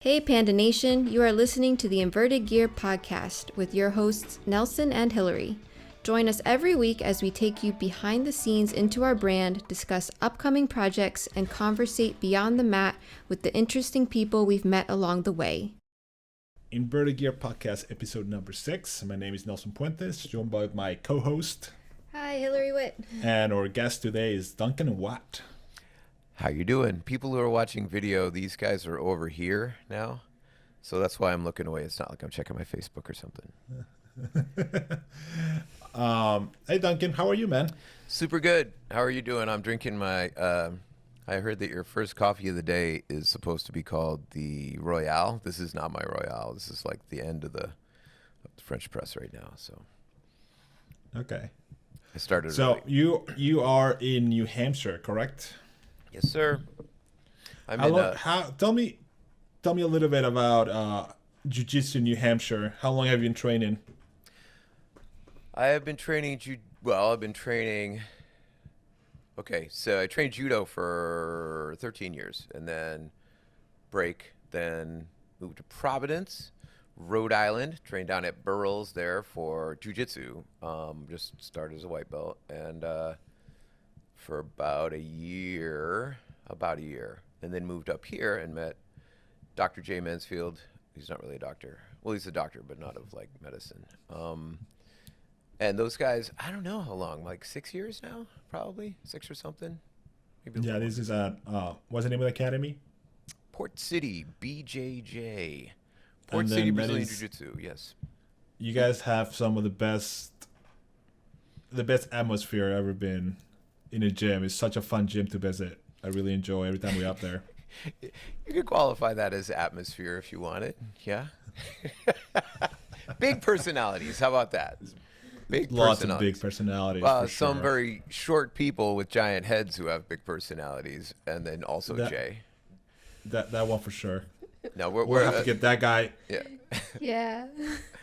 Hey Panda Nation, you are listening to the Inverted Gear podcast with your hosts Nelson and Hillary. Join us every week as we take you behind the scenes into our brand, discuss upcoming projects, and conversate beyond the mat with the interesting people we've met along the way. Inverted Gear podcast episode number 6. My name is Nelson Puentes, joined by my co-host. Hi, Hillary Witt. And our guest today is Duncan Watt. How you doing? People who are watching video, these guys are over here now. So that's why I'm looking away. It's not like I'm checking my Facebook or something. Hey, Duncan, how are you, man? Super good. How are you doing? I'm drinking my, I heard that your first coffee of the day is supposed to be called the Royale. This is not my Royale. This is like the end of the French press right now. So. Okay. I started So early. you are in New Hampshire, correct? Yes, sir. Tell me a little bit about Jiu-Jitsu in New Hampshire. How long have you been training? I have been training Okay, so I trained judo for 13 years and then then moved to Providence, Rhode Island, trained down at Burroughs there for jiu-jitsu. Just started as a white belt and for about a year, and then moved up here and met Dr. J. Mansfield. He's not really a doctor. Well, he's a doctor, but not of like medicine. And those guys, I don't know how long, like 6 years now, probably 6 or something. Maybe Yeah, this is at what's the name of the academy? Port City, BJJ. And Port then City that Brazilian is- Jiu-Jitsu, yes. You guys have some of the best atmosphere I've ever been in a gym. It's such a fun gym to visit. I really enjoy every time we're up there. You could qualify that as atmosphere if you want it, yeah? Big personalities, how about that? Lots of big personalities. For Some sure. very short people with giant heads who have big personalities, and then also Jay. That one for sure. No, We'll have to get that guy. Yeah. Yeah.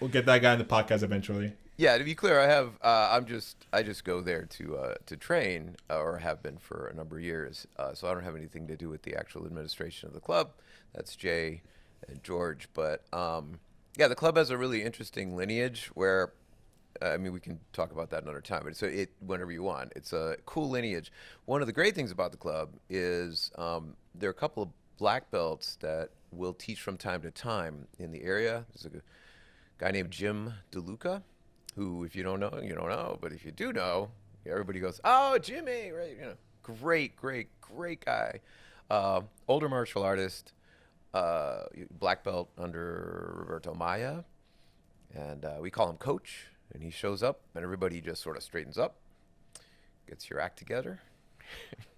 We'll get that guy in the podcast eventually. Yeah, to be clear, I have I just go there to train, or have been for a number of years. So I don't have anything to do with the actual administration of the club. That's Jay and George. But yeah, the club has a really interesting lineage where, I mean, we can talk about that another time. But whenever you want, it's a cool lineage. One of the great things about the club is there are a couple of black belts that will teach from time to time in the area. There's a guy named Jim DeLuca, who, if you don't know, you don't know. But if you do know, everybody goes, "Oh, Jimmy!" Right? You know, great guy. Older martial artist, black belt under Roberto Maya, and we call him Coach. And he shows up, and everybody just sort of straightens up, gets your act together,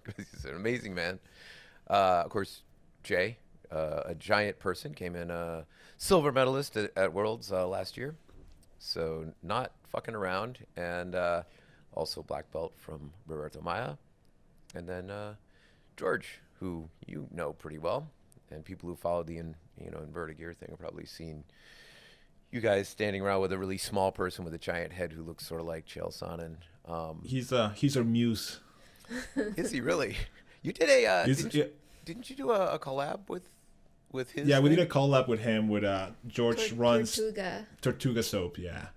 because he's an amazing man. Of course, Jay, a giant person, came in a silver medalist at Worlds last year. So not fucking around, and also black belt from Roberto Maya. And then George, who you know pretty well, and people who follow the inverted gear thing have probably seen you guys standing around with a really small person with a giant head who looks sort of like Chael Sonnen. He's our muse. Is he really? You did didn't you do a collab with his? Yeah, we thing? did a collab with him with George runs Tortuga soap. Yeah,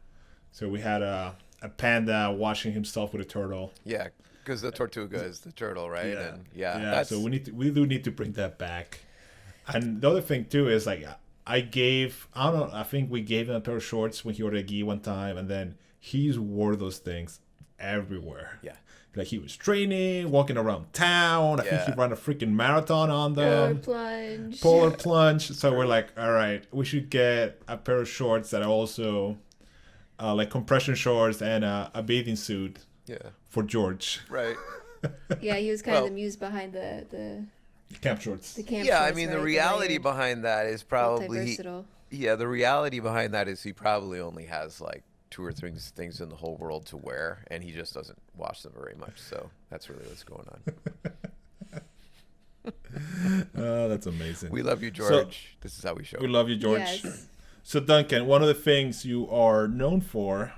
so we had a panda washing himself with a turtle. Yeah, because the Tortuga is the turtle, right? Yeah, And So we do need to bring that back. And the other thing too is like I think we gave him a pair of shorts when he ordered a gi one time, and then he's wore those things everywhere. Yeah. Like he was training, walking around town. I think he ran a freaking marathon on them. Polar plunge. So we're like, all right, we should get a pair of shorts that are also like compression shorts and a bathing suit. Yeah. For George. Right. Yeah, he was kind of the muse behind the camp shorts. The camp yeah, shorts, I mean, right? the reality behind that is probably the reality behind that is he probably only has like 2 or 3 things in the whole world to wear, and he just doesn't wash them very much. So that's really what's going on. Oh, that's amazing. We love you, George. This is how we show. We love you, George. Yes. So, Duncan, one of the things you are known for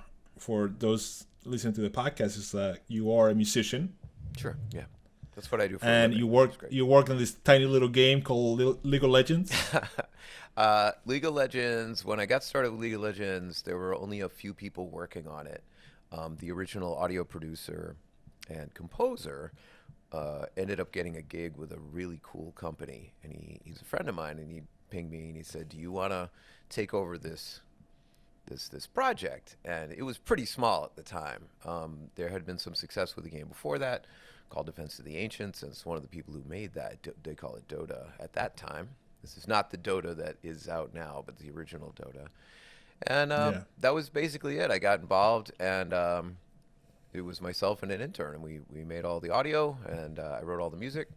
those listening to the podcast, is that you are a musician. Sure. Yeah. That's what I do for and a living. you work on this tiny little game called League of Legends. League of Legends, when I got started with League of Legends, there were only a few people working on it. The original audio producer and composer ended up getting a gig with a really cool company, and he's a friend of mine, and he pinged me and he said, "Do you want to take over this project?" And it was pretty small at the time. There had been some success with the game before that, called Defense of the Ancients, and it's one of the people who made that. They call it Dota at that time. This is not the Dota that is out now, but the original Dota. And that was basically it. I got involved, and it was myself and an intern, and we made all the audio, and I wrote all the music.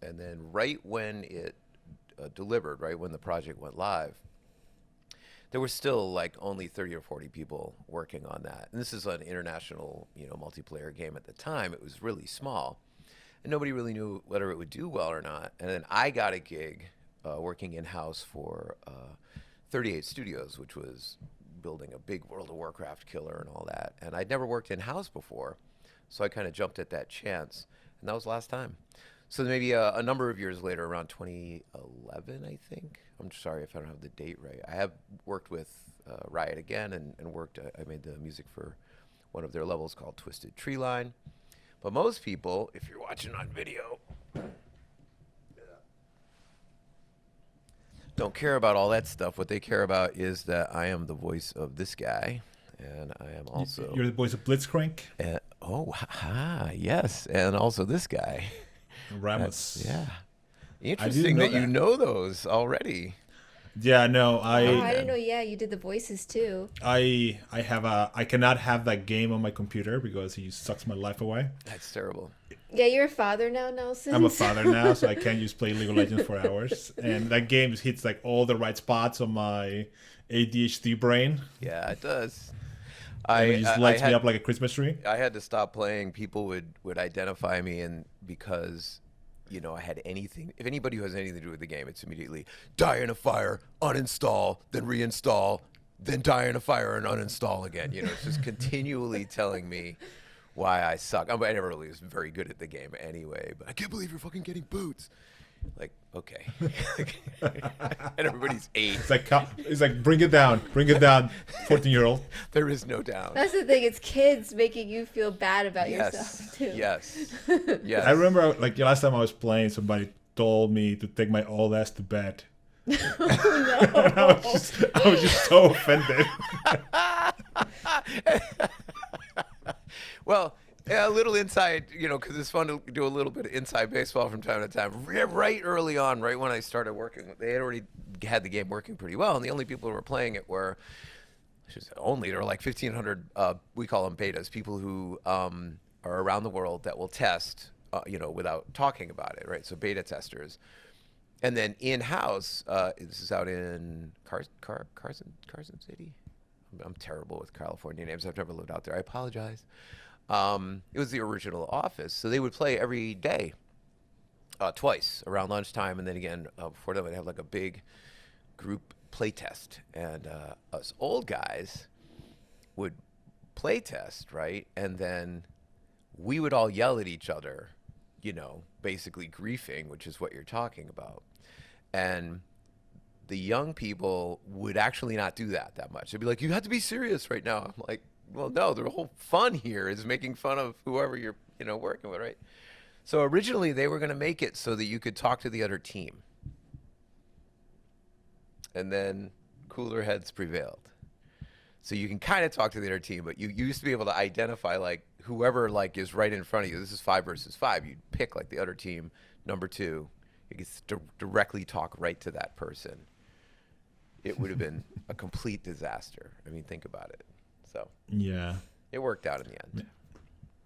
And then right when it delivered, right when the project went live, there were still like only 30 or 40 people working on that. And this is an international, multiplayer game at the time. It was really small, and nobody really knew whether it would do well or not. And then I got a gig working in-house for 38 Studios, which was building a big World of Warcraft killer and all that. And I'd never worked in-house before, so I kind of jumped at that chance, and that was last time. So maybe a number of years later, around 2011, I think. I'm sorry if I don't have the date right. I have worked with Riot again, and I made the music for one of their levels called Twisted Tree Line. But most people, if you're watching on video, don't care about all that stuff. What they care about is that I am the voice of this guy, and I am also... You're the voice of Blitzcrank? Yes, and also this guy. Ramos. Yeah. Interesting that you know those already. Yeah, no, I didn't know. Yeah, you did the voices too. I cannot have that game on my computer because he sucks my life away. That's terrible. Yeah, you're a father now, Nelson. I'm a father now, so I can't just play League of Legends for hours. And that game hits like all the right spots on my ADHD brain. Yeah, it does. It just lights me up like a Christmas tree. I had to stop playing. People would identify me, and because I had anything. If anybody who has anything to do with the game, it's immediately die in a fire, uninstall, then reinstall, then die in a fire and uninstall again. It's just continually telling me why I suck. I never really was very good at the game anyway, but I can't believe you're fucking getting boots. Like, okay. And everybody's 8. It's like bring it down, 14-year-old. There is no down. That's the thing. It's kids making you feel bad about yourself too. Yes. I remember like the last time I was playing, somebody told me to take my old ass to bed. Oh, no. I was just so offended. Well, yeah, a little inside, because it's fun to do a little bit of inside baseball from time to time. Right early on, right when I started working, they had already had the game working pretty well, and the only people who were playing it were, there were like 1,500, we call them betas, people who are around the world that will test, without talking about it, right? So beta testers. And then in-house, this is out in Carson City. I'm terrible with California names. I've never lived out there. I apologize. It was the original office, so they would play every day, twice around lunchtime, and then again before that, they'd have like a big group play test, and us old guys would play test, right? And then we would all yell at each other, basically griefing, which is what you're talking about, and the young people would actually not do that much. They'd be like, "You have to be serious right now." I'm like, well, no, the whole fun here is making fun of whoever you're, working with, right? So originally they were going to make it so that you could talk to the other team. And then cooler heads prevailed. So you can kind of talk to the other team, but you used to be able to identify like whoever like is right in front of you. This is 5 versus 5. You'd pick like the other team, number 2. You could directly talk right to that person. It would have been a complete disaster. I mean, think about it. So yeah, it worked out in the end.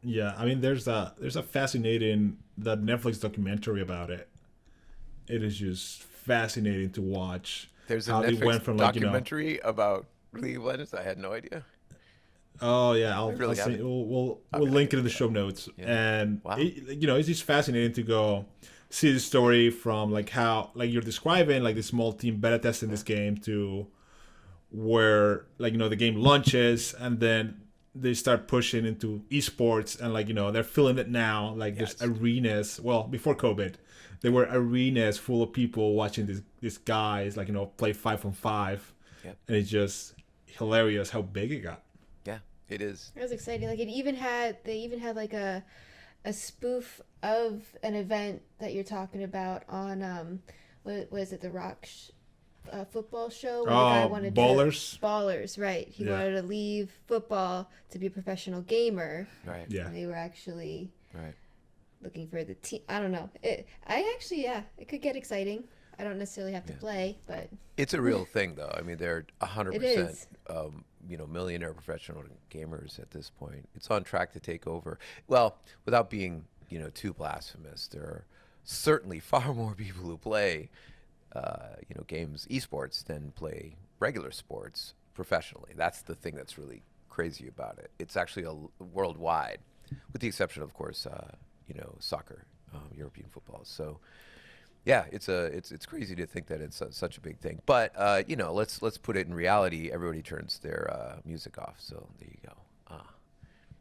Yeah, I mean, there's a fascinating Netflix documentary about it. It is just fascinating to watch. There's a Netflix documentary about League of Legends. I had no idea. Oh yeah, we'll link it in the show notes. Yeah. And wow. It's just fascinating to go see the story from like how like you're describing like the small team beta testing this game to where like the game launches and then they start pushing into esports and like, you know, they're feeling it now. Like there's arenas. Well, before COVID, there were arenas full of people watching these guys, like, you know, play 5-on-5. Yep. And it's just hilarious how big it got. Yeah, it is. It was exciting. Like they even had like a spoof of an event that you're talking about on what was it, the Rock football show where the guy wanted Ballers, right. He wanted to leave football to be a professional gamer. Right. Yeah. And they were actually right. looking for the team. I don't know. It could get exciting. I don't necessarily have to play, but it's a real thing though. I mean, they're 100% you know, millionaire professional gamers at this point. It's on track to take over. Well, without being, you know, too blasphemous, there are certainly far more people who play you know, games, esports, than play regular sports professionally. That's the thing that's really crazy about it. It's actually worldwide, with the exception, of course, you know, soccer, European football. So, yeah, it's crazy to think that it's such a big thing. But you know, let's put it in reality. Everybody turns their music off. So there you go.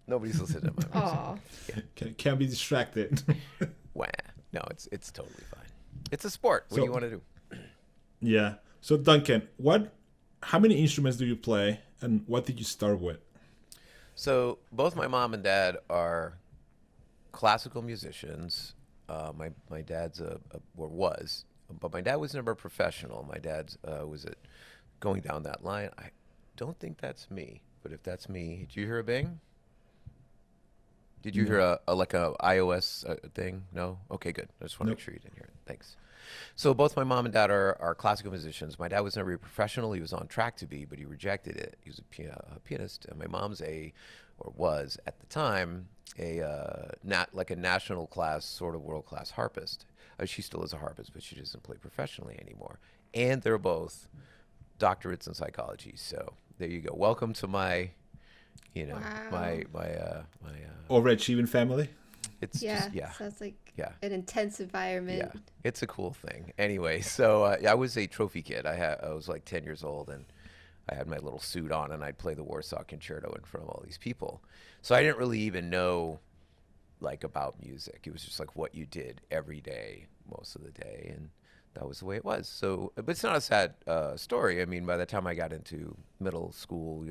Nobody's listening to my music. Yeah. Can't be distracted. Wah. No, it's totally fine. It's a sport. What do you want to do? Yeah. So Duncan, how many instruments do you play, and what did you start with? So both my mom and dad are classical musicians. My dad's was, but my dad was never professional. My dad's was going down that line. I don't think that's me, but if that's me, did you hear a bing? Did you hear a iOS thing? No? Okay, good. I just want to make sure you didn't hear it. Thanks. So both my mom and dad are classical musicians. My dad was never a professional. He was on track to be, but he rejected it. He was a pianist. And my mom's was at the time, a national class, sort of world class harpist. She still is a harpist, but she doesn't play professionally anymore. And they're both doctorates in psychology. So there you go. Welcome to my, you know, my overachieving family. It's just, sounds like an intense environment. Yeah, it's a cool thing. Anyway, so I was a trophy kid. I was like 10 years old, and I had my little suit on, and I'd play the Warsaw Concerto in front of all these people. So I didn't really even know like about music. It was just like what you did every day, most of the day, and that was the way it was. So, but it's not a sad story. I mean, by the time I got into middle school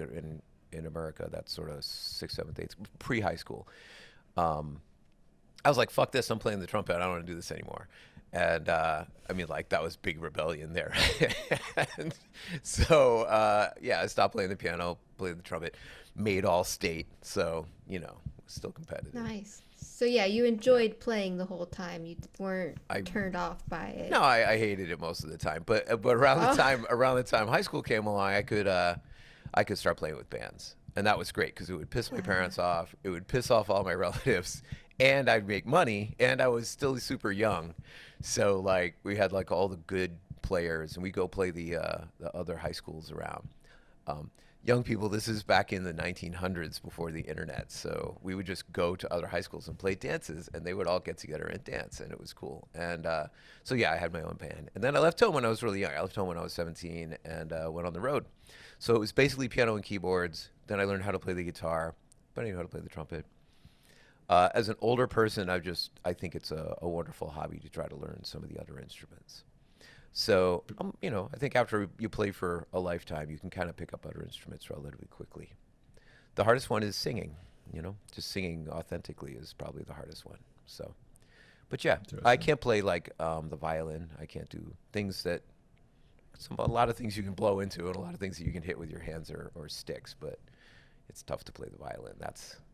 in America, that's sort of 6th, 7th, 8th, pre-high school. I was like, fuck this, I'm playing the trumpet, I don't want to do this anymore. And I mean, like, that was big rebellion there. And so, I stopped playing the piano, played the trumpet, made all state. So, you know, still competitive. Nice. So, yeah, you enjoyed playing the whole time. You weren't turned off by it. No, I hated it most of the time. But around the time high school came along, I could start playing with bands. And that was great because it would piss my parents off. It would piss off all my relatives. And I'd make money. And I was still super young. So, like, we had, like, all the good players. And we go play the other high schools around. Young people, this is back in the 1900s before the internet. So we would just go to other high schools and play dances. And they would all get together and dance. And it was cool. And so, yeah, I had my own band. And then I left home when I was really young. I left home when I was 17 and went on the road. So it was basically piano and keyboards. Then I learned how to play the guitar, but I knew how to play the trumpet. As an older person, I think it's a wonderful hobby to try to learn some of the other instruments. So, you know, I think after you play for a lifetime, you can kind of pick up other instruments relatively quickly. The hardest one is singing, you know, just singing authentically is probably the hardest one. So, but yeah, I can't play like the violin. I can't do things that, a lot of things you can blow into and a lot of things that you can hit with your hands or sticks, but it's tough to play the violin.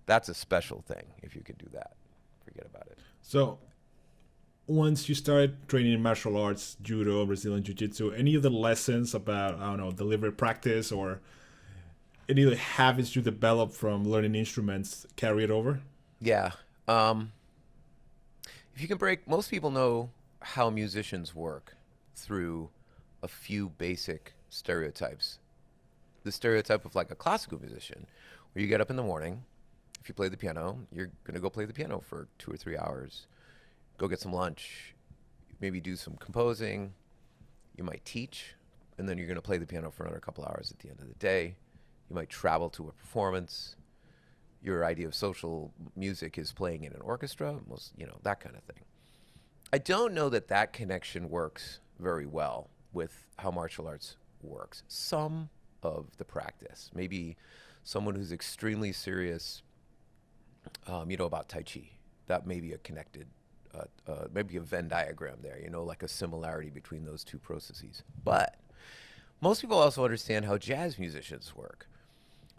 That's a special thing. If you can do that, forget about it. So once you started training in martial arts, judo, Brazilian jiu-jitsu, any of the lessons about, I don't know, deliberate practice or any of the habits you developed from learning instruments carry it over? Yeah. If you can most people know how musicians work through a few basic stereotypes. The stereotype of like a classical musician, where you get up in the morning, if you play the piano, you're going to go play the piano for 2 or 3 hours, go get some lunch, maybe do some composing, you might teach, and then you're going to play the piano for another couple hours at the end of the day. You might travel to a performance, your idea of social music is playing in an orchestra, that kind of thing. I don't know that connection works very well with how martial arts works. Some of the practice, maybe someone who's extremely serious, about Tai Chi, that may be a connected, maybe a Venn diagram there, like a similarity between those two processes. But most people also understand how jazz musicians work,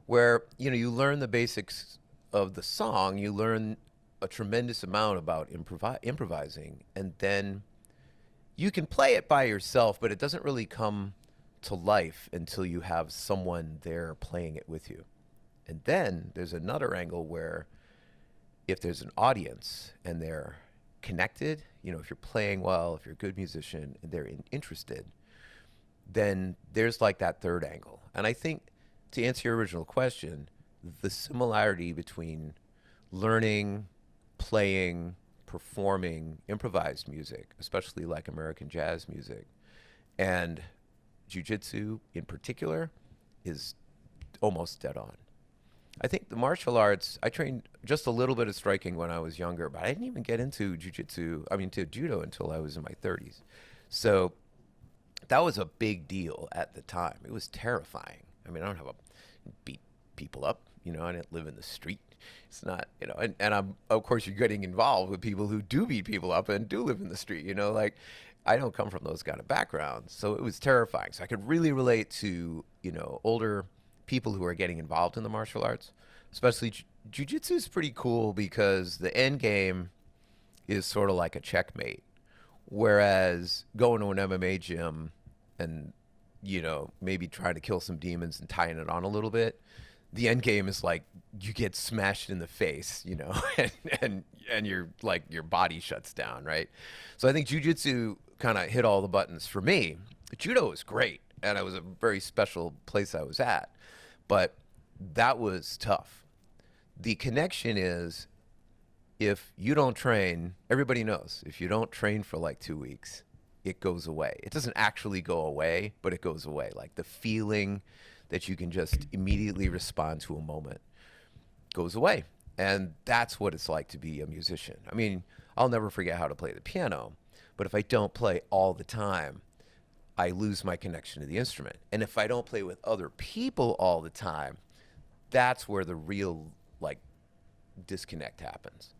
where, you learn the basics of the song, you learn a tremendous amount about improvising, and then you can play it by yourself, but it doesn't really come to life until you have someone there playing it with you. And then there's another angle where if there's an audience and they're connected, if you're playing well, if you're a good musician and they're interested, then there's like that third angle. And I think, to answer your original question, the similarity between learning, playing, performing improvised music, especially like American jazz music, and jiu-jitsu in particular, is almost dead on. I think the martial arts, I trained just a little bit of striking when I was younger, but I didn't even get into to judo until I was in my 30s. So that was a big deal at the time. It was terrifying. I don't have beat people up, I didn't live in the street. It's not, and I'm, of course, you're getting involved with people who do beat people up and do live in the street, like I don't come from those kind of backgrounds. So it was terrifying. So I could really relate to, older people who are getting involved in the martial arts, especially jiu-jitsu is pretty cool because the end game is sort of like a checkmate. Whereas going to an MMA gym and, maybe trying to kill some demons and tying it on a little bit, the end game is like you get smashed in the face, and you're like your body shuts down, right? So I think jiu-jitsu kind of hit all the buttons for me. Judo was great, and it was a very special place I was at, but that was tough. The connection is, if you don't train, everybody knows, if you don't train for like 2 weeks, it goes away. It doesn't actually go away, but it goes away. Like the feeling that you can just immediately respond to a moment goes away. And that's what it's like to be a musician. I'll never forget how to play the piano, but if I don't play all the time, I lose my connection to the instrument. And if I don't play with other people all the time, that's where the real disconnect happens.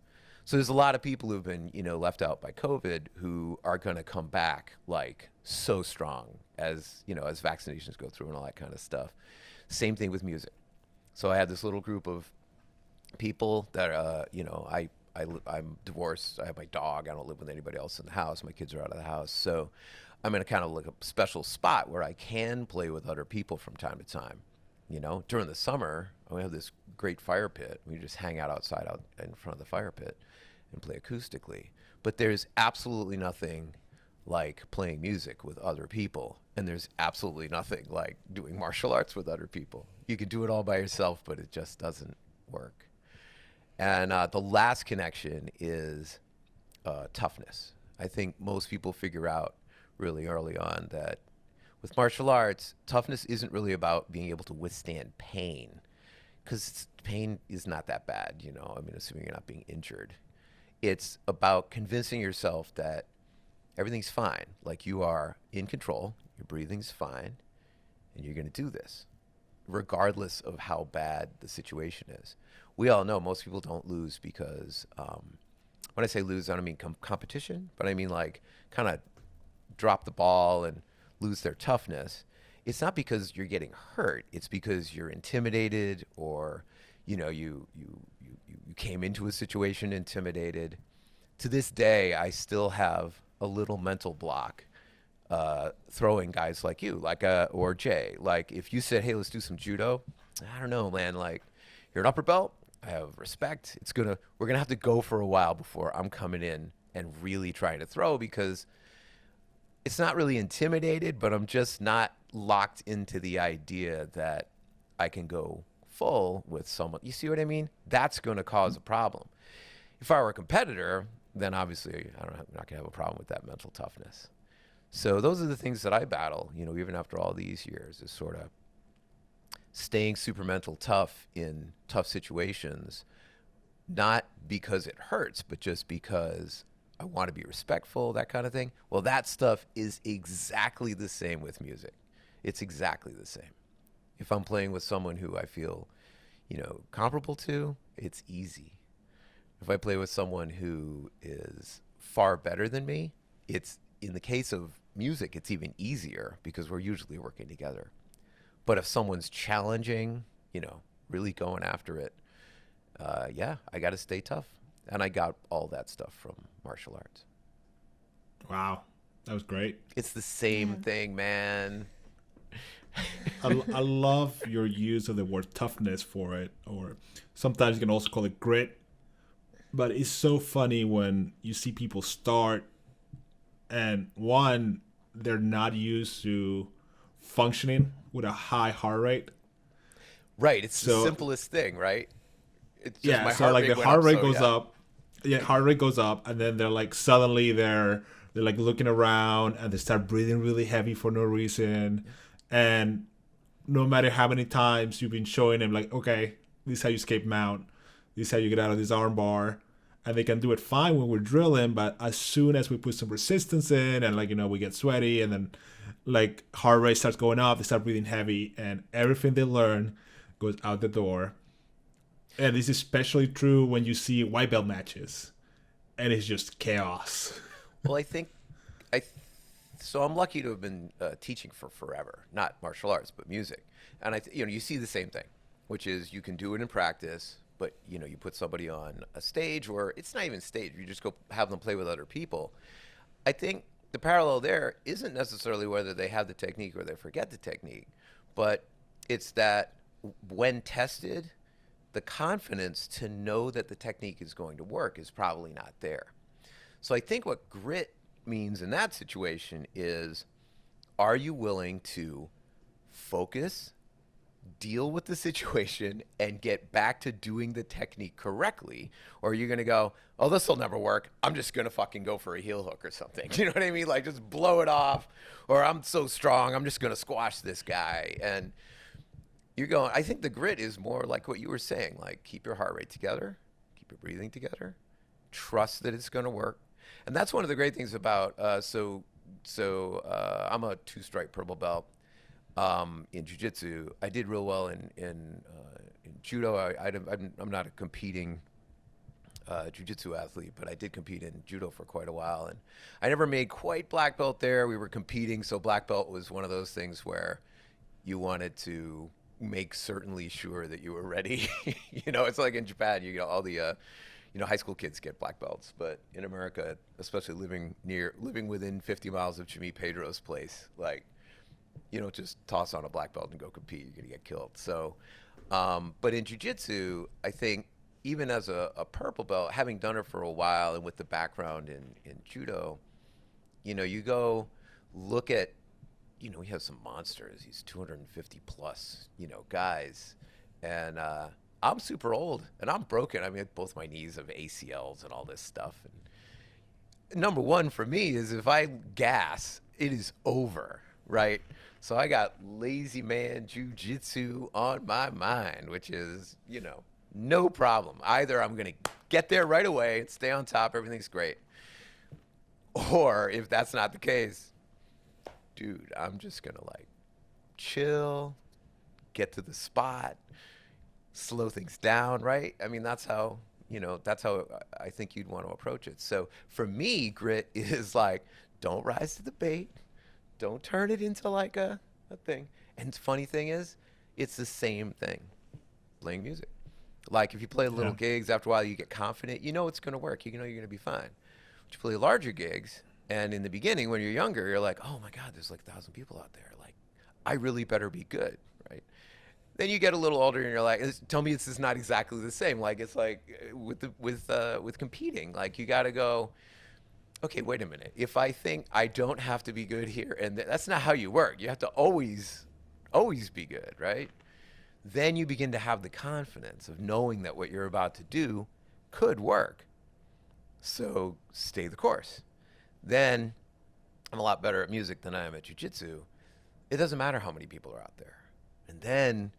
So there's a lot of people who've been, left out by COVID who are going to come back so strong as vaccinations go through and all that kind of stuff. Same thing with music. So I had this little group of people that, I'm divorced. I have my dog. I don't live with anybody else in the house. My kids are out of the house. So I'm in a kind of like a special spot where I can play with other people from time to time. During the summer, we have this great fire pit. We just hang out outside out in front of the fire pit and play acoustically. But there's absolutely nothing like playing music with other people. And there's absolutely nothing like doing martial arts with other people. You can do it all by yourself, but it just doesn't work. And the last connection is toughness. I think most people figure out really early on that with martial arts, toughness isn't really about being able to withstand pain, because pain is not that bad, assuming you're not being injured. It's about convincing yourself that everything's fine, like you are in control, your breathing's fine, and you're going to do this, regardless of how bad the situation is. We all know most people don't lose because, when I say lose, I don't mean competition, but I mean kind of drop the ball and lose their toughness. It's not because you're getting hurt. It's because you're intimidated, or you came into a situation intimidated. To this day, I still have a little mental block throwing guys like you, or Jay. If you said, "Hey, let's do some judo," I don't know, man. You're an upper belt. I have respect. We're gonna have to go for a while before I'm coming in and really trying to throw, because it's not really intimidated, but I'm just not locked into the idea that I can go full with someone. You see what I mean? That's going to cause a problem. If I were a competitor, then obviously I'm not going to have a problem with that mental toughness. So those are the things that I battle, even after all these years, is sort of staying super mental tough in tough situations, not because it hurts, but just because I want to be respectful, that kind of thing. Well, that stuff is exactly the same with music. It's exactly the same. If I'm playing with someone who I feel, comparable to, it's easy. If I play with someone who is far better than me, it's, in the case of music, it's even easier because we're usually working together. But if someone's challenging, really going after it, I got to stay tough. And I got all that stuff from martial arts. Wow. That was great. It's the same thing, man. I love your use of the word toughness for it, or sometimes you can also call it grit. But it's so funny when you see people start and one, they're not used to functioning with a high heart rate. Right. It's the simplest thing, right? It's just my heart rate the heart rate goes up. Yeah, heart rate goes up, and then they're like suddenly they're like looking around and they start breathing really heavy for no reason. And no matter how many times you've been showing them, like, okay, this is how you escape mount. This is how you get out of this arm bar. And they can do it fine when we're drilling, but as soon as we put some resistance in and, we get sweaty and then, heart rate starts going up, they start breathing heavy, and everything they learn goes out the door. And this is especially true when you see white belt matches, and it's just chaos. Well, so I'm lucky to have been teaching for forever, not martial arts, but music. And you see the same thing, which is you can do it in practice, but you put somebody on a stage, or it's not even stage. You just go have them play with other people. I think the parallel there isn't necessarily whether they have the technique or they forget the technique, but it's that when tested, the confidence to know that the technique is going to work is probably not there. So I think what grit means in that situation is, are you willing to focus, deal with the situation, and get back to doing the technique correctly? Or are you going to go, oh, this will never work, I'm just going to fucking go for a heel hook or something? You know what I mean? Like, just blow it off. Or I'm so strong, I'm just going to squash this guy. And you're going, I think the grit is more like what you were saying, like keep your heart rate together, keep your breathing together, trust that it's going to work. And that's one of the great things about, I'm a 2-stripe purple belt in jiu-jitsu. I did real well in judo. I'm not a competing jiu-jitsu athlete, but I did compete in judo for quite a while. And I never made quite black belt there. We were competing, so black belt was one of those things where you wanted to make certainly sure that you were ready. It's like in Japan, all the high school kids get black belts, but in America, especially living within 50 miles of Jimmy Pedro's place, just toss on a black belt and go compete, you're gonna get killed. So, but in jiu-jitsu, I think even as a purple belt, having done it for a while and with the background in judo, you go look at, we have some monsters, these 250 plus, guys. And I'm super old and I'm broken. I mean, both my knees have ACLs and all this stuff. And number one for me is if I gas, it is over, right? So I got lazy man jiu-jitsu on my mind, which is, no problem. Either I'm going to get there right away and stay on top, everything's great. Or if that's not the case, dude, I'm just going to chill, get to the spot, slow things down, right? I mean, that's how I think you'd want to approach it. So for me, grit is don't rise to the bait. Don't turn it into a thing. And the funny thing is, it's the same thing playing music. If you play little gigs, after a while you get confident, it's going to work. You're going to be fine. But you play larger gigs, and in the beginning, when you're younger, you're like, oh my God, there's 1,000 people out there. I really better be good, right? Then you get a little older and you're like, tell me this is not exactly the same. It's with competing. You got to go, okay, wait a minute. If I think I don't have to be good here, and that's not how you work. You have to always be good, right? Then you begin to have the confidence of knowing that what you're about to do could work. So stay the course. Then I'm a lot better at music than I am at jiu-jitsu. It doesn't matter how many people are out there. And then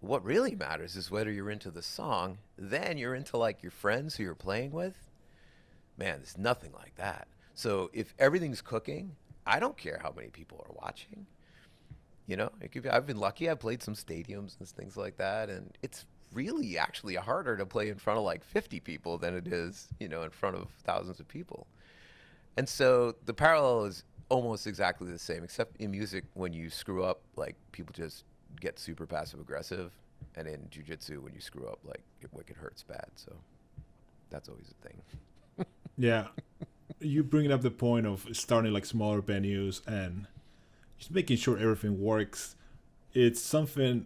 what really matters is whether you're into the song, then you're into like your friends who you're playing with. Man, there's nothing like that. So if everything's cooking, I don't care how many people are watching. You know, I've been lucky. I've played some stadiums and things like that, and it's really actually harder to play in front of like 50 people than it is, you know, in front of thousands of people. And so the parallel is almost exactly the same, except in music, when you screw up, like people just get super passive aggressive, and in jiu-jitsu, when you screw up, like it wicked hurts bad. So that's always a thing. Yeah, you bringing up the point of starting like smaller venues and just making sure everything works. It's something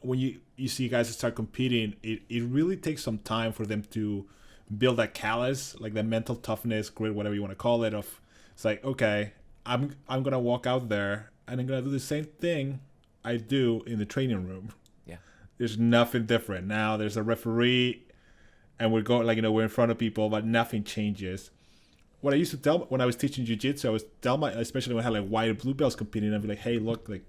when you see guys start competing, it really takes some time for them to build that callus, like that mental toughness, grit, whatever you want to call it. Of it's like, okay, I'm gonna walk out there and I'm gonna do the same thing I do in the training room. Yeah, there's nothing different. Now there's a referee, and we're going, like, you know, we're in front of people, but nothing changes. What I used to tell when I was teaching jiu-jitsu, I was tell my, especially when I had like white or blue belts competing, I'd be like, hey, look, like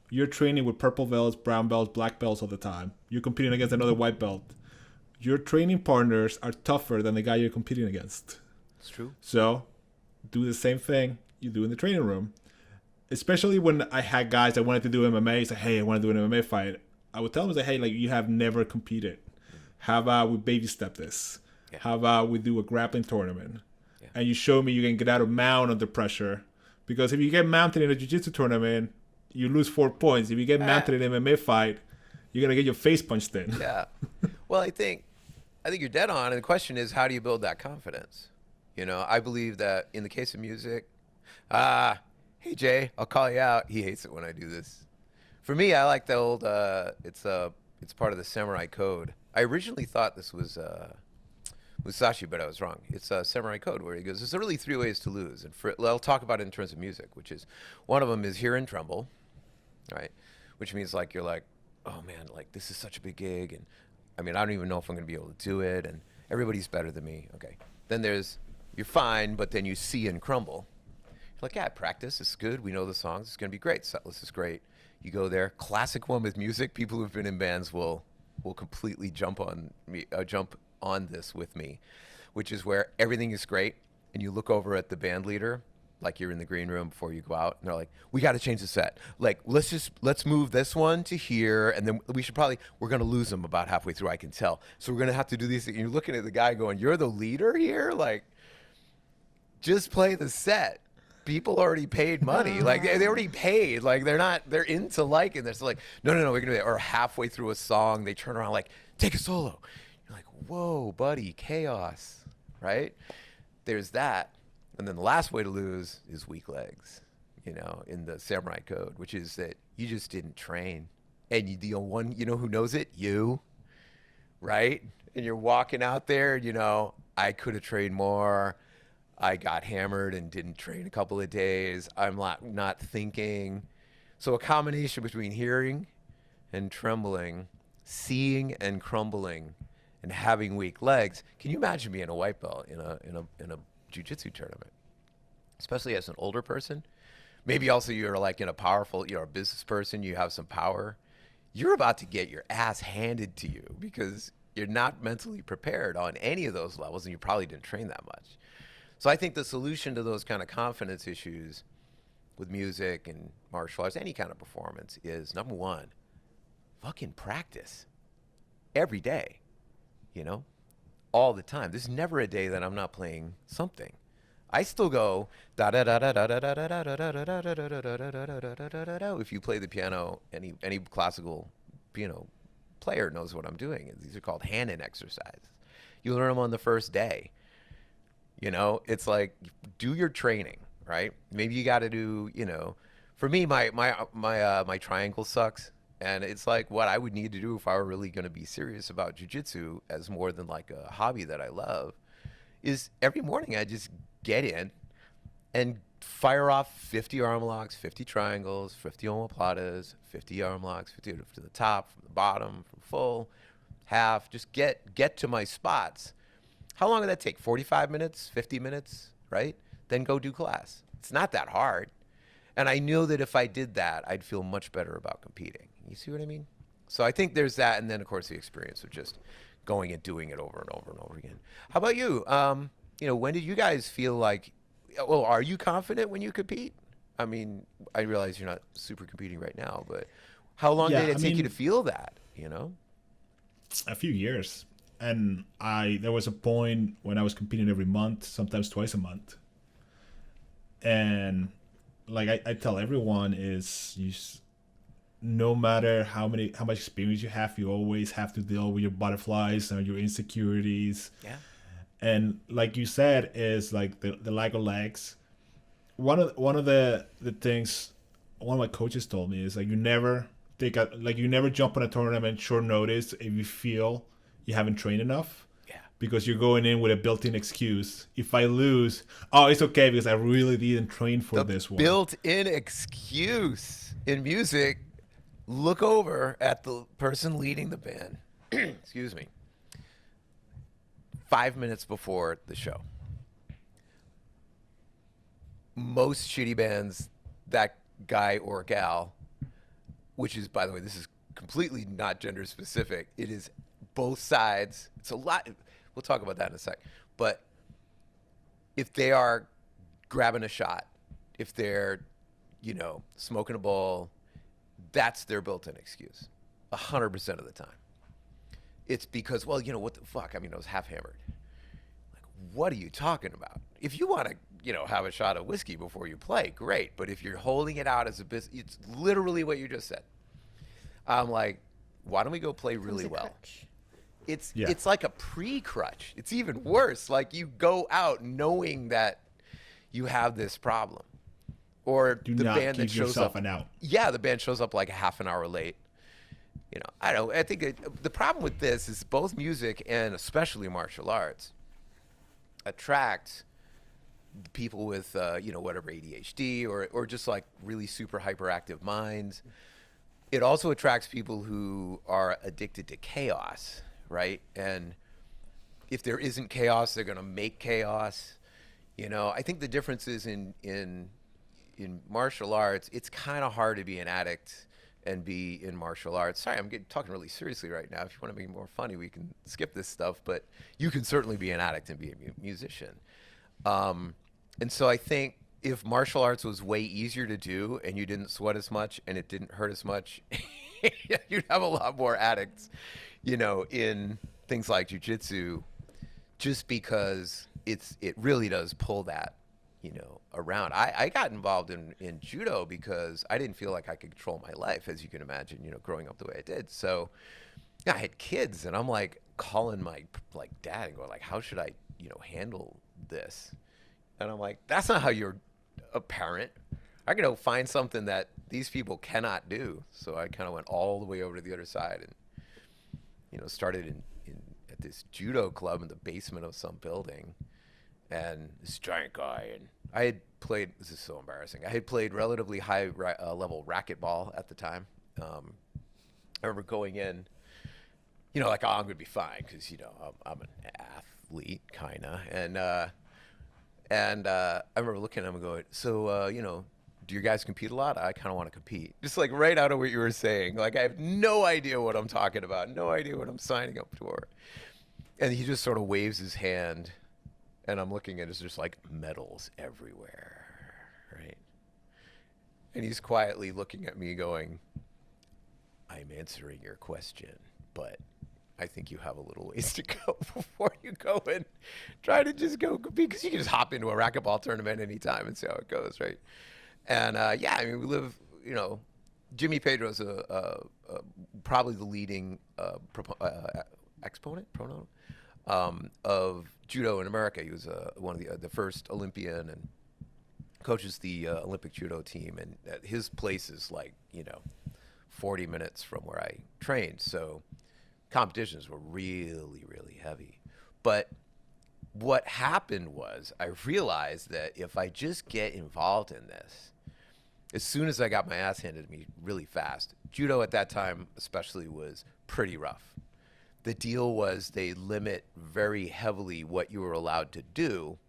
you're training with purple belts, brown belts, black belts all the time. You're competing against another white belt. Your training partners are tougher than the guy you're competing against. it's true. So do the same thing you do in the training room. Especially when I had guys that wanted to do MMA, say, hey, I want to do an MMA fight. I would tell them, say, hey, like you have never competed. How about we baby step this? Yeah. How about we do a grappling tournament? Yeah. And you show me you can get out of mount under pressure. Because if you get mounted in a jiu-jitsu tournament, you lose 4 points. If you get mounted in an MMA fight, you're going to get your face punched in. Yeah. Well, I think you're dead on. And the question is, how do you build that confidence? You know, I believe that in the case of music, hey, Jay, I'll call you out. He hates it when I do this. For me, I like the old, it's part of the samurai code. I originally thought this was Musashi, but I was wrong. It's a samurai code where he goes, there's really 3 ways to lose. And I'll talk about it in terms of music, which is, one of them is hear and tremble, right? Which means like, you're like, oh man, like this is such a big gig. And I mean, I don't even know if I'm going to be able to do it. And everybody's better than me. Okay. Then there's, you're fine, but then you see and crumble. You're like, yeah, practice. It's good. We know the songs. It's going to be great. Setlist is great. You go there. Classic one with music. People who've been in bands will completely jump on this with me, which is where everything is great, and you look over at the band leader, like you're in the green room before you go out, and they're like, we got to change the set. Like, let's move this one to here, and then we're going to lose them about halfway through, I can tell. So we're going to have to do these things. And you're looking at the guy going, you're the leader here? Like, just play the set. People already paid money. Like they already paid. Like they're into liking this. Like, no, we're gonna be, or halfway through a song, they turn around like, take a solo. You're like, whoa, buddy, chaos, right? There's that. And then the last way to lose is weak legs, you know, in the samurai code, which is that you just didn't train. And you know who knows it? You, right? And you're walking out there, you know, I could have trained more. I got hammered and didn't train a couple of days. I'm not thinking. So a combination between hearing and trembling, seeing and crumbling, and having weak legs. Can you imagine being a white belt in a jiu-jitsu tournament? Especially as an older person. Maybe also you're like in a powerful, you're a business person, you have some power. You're about to get your ass handed to you because you're not mentally prepared on any of those levels, and you probably didn't train that much. So I think the solution to those kind of confidence issues with music and martial arts, any kind of performance, is number one, fucking practice every day, you know, all the time. There's never a day that I'm not playing something. I still go da da da da da da da da da da da da da da da da. If you play the piano, any classical piano player knows what I'm doing. These are called hand-in exercises. You learn them on the first day. You know, it's like, do your training, right? Maybe you got to do, you know, for me, my triangle sucks. And it's like what I would need to do if I were really going to be serious about jiu-jitsu as more than like a hobby that I love, is every morning I just get in and fire off 50 arm locks, 50 triangles, 50 omoplatas, 50 arm locks, 50 to the top, from the bottom, from full, half, just get to my spots. How long would that take? 45 minutes, 50 minutes, right? Then go do class. It's not that hard. And I knew that if I did that, I'd feel much better about competing. You see what I mean? So I think there's that, and then of course the experience of just going and doing it over and over and over again. How about you? When did you guys feel like, well, are you confident when you compete? I mean, I realize you're not super competing right now, but how long did it take you to feel that, A few years. And there was a point when I was competing every month, sometimes twice a month. And like I tell everyone no matter how much experience you have, you always have to deal with your butterflies and your insecurities. Yeah. And like you said, is like the lack of legs. One of the things one of my coaches told me is like you never jump on a tournament short notice if you feel you haven't trained enough. Yeah. Because you're going in with a built-in excuse. If I lose, oh, it's okay because I really didn't train for this one. Built-in excuse in music. Look over at the person leading the band. Excuse me. 5 minutes before the show. Most shitty bands, that guy or gal, which is, by the way, this is completely not gender specific. It is both sides. It's a lot. We'll talk about that in a sec. But if they are grabbing a shot, if they're, smoking a bowl, that's their built-in excuse, 100% of the time. It's because, well, what the fuck? I mean, I was half hammered. Like, what are you talking about? If you want to, have a shot of whiskey before you play, great. But if you're holding it out as a business, it's literally what you just said. I'm like, why don't we go play really well? It's like a pre-crutch. It's even worse. Like you go out knowing that you have this problem. Or the band that shows up an out. Yeah, the band shows up like a half an hour late. I don't know. I think the problem with this is both music and especially martial arts attract people with whatever ADHD or just like really super hyperactive minds. It also attracts people who are addicted to chaos, right? And if there isn't chaos, they're going to make chaos. I think the difference is in martial arts, it's kind of hard to be an addict and be in martial arts. Sorry, I'm talking really seriously right now. If you want to be more funny, we can skip this stuff, but you can certainly be an addict and be a musician. And so I think if martial arts was way easier to do and you didn't sweat as much and it didn't hurt as much, you'd have a lot more addicts, in things like jiu-jitsu, just because it really does pull that, around. I got involved in judo because I didn't feel like I could control my life, as you can imagine, growing up the way I did. So I had kids and I'm like calling my dad and going like, how should I, handle this? And I'm like, that's not how you're a parent. I can go find something that these people cannot do. So I kind of went all the way over to the other side and, started at this judo club in the basement of some building. And this giant guy, and I had played, this is so embarrassing, I had played relatively high level racquetball at the time. I remember going in, like, oh, I'm going to be fine because, I'm an athlete, kind of. And I remember looking at him and going, so, do you guys compete a lot? I kind of want to compete. Just like right out of what you were saying. Like I have no idea what I'm talking about, no idea what I'm signing up for. And he just sort of waves his hand. And I'm looking at it's just like medals everywhere, right? And he's quietly looking at me going, I'm answering your question, but I think you have a little ways to go before you go and try to just go compete. Because you can just hop into a racquetball tournament anytime and see how it goes, right? And we live, Jimmy Pedro's probably the leading exponent, pronoun, of judo in America. He was one of the first Olympian and coaches the Olympic judo team. And his place is 40 minutes from where I trained. So competitions were really, really heavy. But what happened was I realized that if I just get involved in this, as soon as I got my ass handed to me really fast, judo at that time especially was pretty rough. The deal was they limit very heavily what you were allowed to do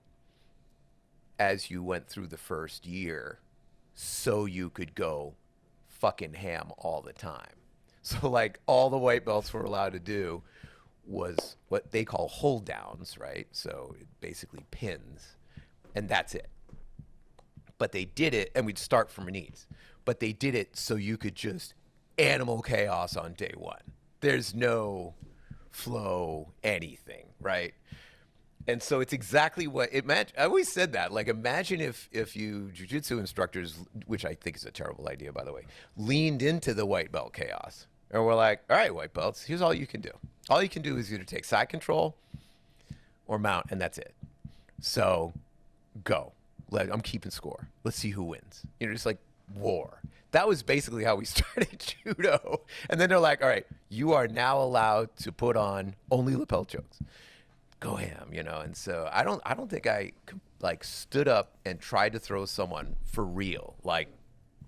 as you went through the first year so you could go fucking ham all the time. So like all the white belts were allowed to do was what they call hold downs, right? So basically pins, and that's it. But they did it, and we'd start from knees. But they did it so you could just animal chaos on day one. There's no flow, anything, right? And so it's exactly what I always said that. Like, imagine if you jiu-jitsu instructors, which I think is a terrible idea, by the way, leaned into the white belt chaos. And we're like, all right, white belts, here's all you can do. All you can do is either take side control or mount, and that's it. So go. I'm keeping score. Let's see who wins. Just like war. That was basically how we started judo. And then they're like, all right, you are now allowed to put on only lapel chokes. Go ham, And so I don't think I like stood up and tried to throw someone for real, like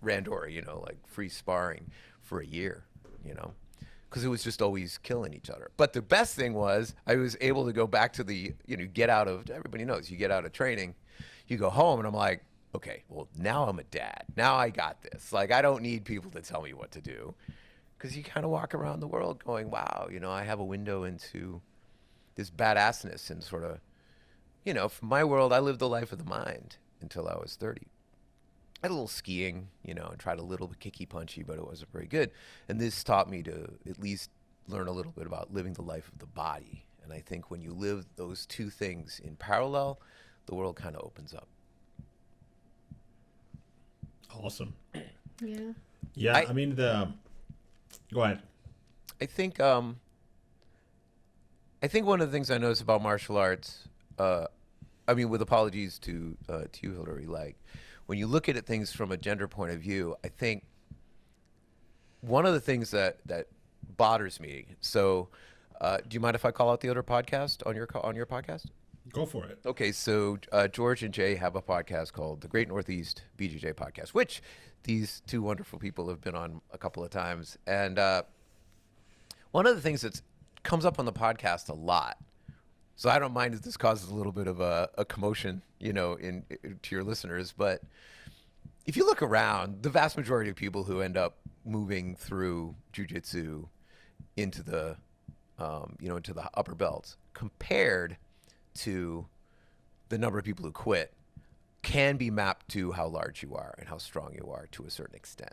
Randori, like free sparring for a year, because it was just always killing each other. But the best thing was I was able to go back to the, get out of, everybody knows, you get out of training, you go home, and I'm like, okay, well, now I'm a dad. Now I got this. Like, I don't need people to tell me what to do, because you kind of walk around the world going, wow, I have a window into this badassness, and sort of, from my world, I lived the life of the mind until I was 30. I had a little skiing, and tried a little bit kicky punchy, but it wasn't very good. And this taught me to at least learn a little bit about living the life of the body. And I think when you live those two things in parallel, the world kind of opens up. Awesome. Yeah. Yeah, go ahead. I think one of the things I notice about martial arts, with apologies to you, Hillary, like when you look at things from a gender point of view, I think one of the things that bothers me. So, do you mind if I call out the other podcast on your podcast? Go for it. Okay, so George and Jay have a podcast called the Great Northeast BJJ Podcast, which these two wonderful people have been on a couple of times. And one of the things that comes up on the podcast a lot, so I don't mind if this causes a little bit of a commotion, to your listeners, but if you look around, the vast majority of people who end up moving through jiu-jitsu into the, into the upper belts, compared to the number of people who quit, can be mapped to how large you are and how strong you are to a certain extent.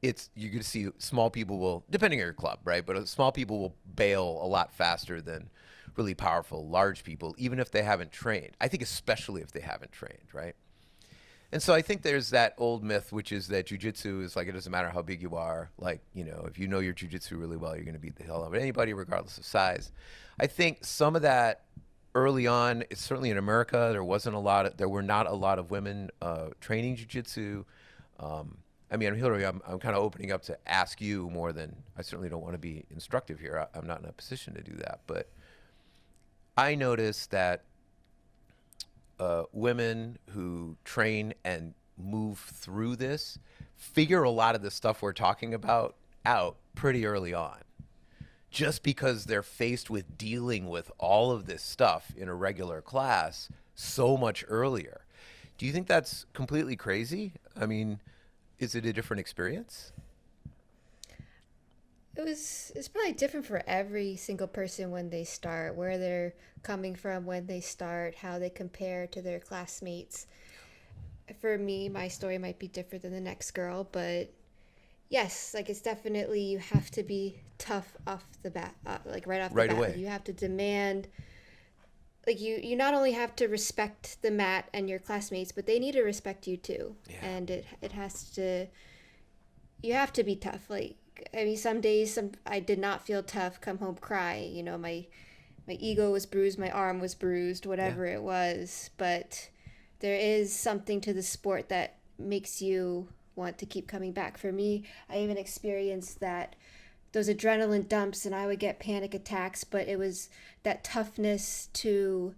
You're going to see small people will, depending on your club, right? But small people will bail a lot faster than really powerful, large people, even if they haven't trained. I think especially if they haven't trained, right? And so I think there's that old myth, which is that jiu-jitsu is like, it doesn't matter how big you are. Like, if you know your jiu-jitsu really well, you're going to beat the hell out of anybody, regardless of size. I think some of that early on, it's certainly in America, there were not a lot of women training jiu-jitsu. Hillary, I'm kind of opening up to ask you more than, I certainly don't want to be instructive here. I'm not in a position to do that. But I noticed that women who train and move through this figure a lot of the stuff we're talking about out pretty early on, just because they're faced with dealing with all of this stuff in a regular class so much earlier. Do you think that's completely crazy? Is it a different experience? It's probably different for every single person when they start, where they're coming from when they start, how they compare to their classmates. For me, my story might be different than the next girl, but yes, like it's definitely, you have to be tough off the bat, right off the bat. Away. You have to demand, like you not only have to respect the mat and your classmates, but they need to respect you too. Yeah. And it has to, you have to be tough. Like, some days I did not feel tough, come home cry, my ego was bruised, my arm was bruised, whatever it was. But there is something to the sport that makes you want to keep coming back. For me, I even experienced that, those adrenaline dumps, and I would get panic attacks, but it was that toughness to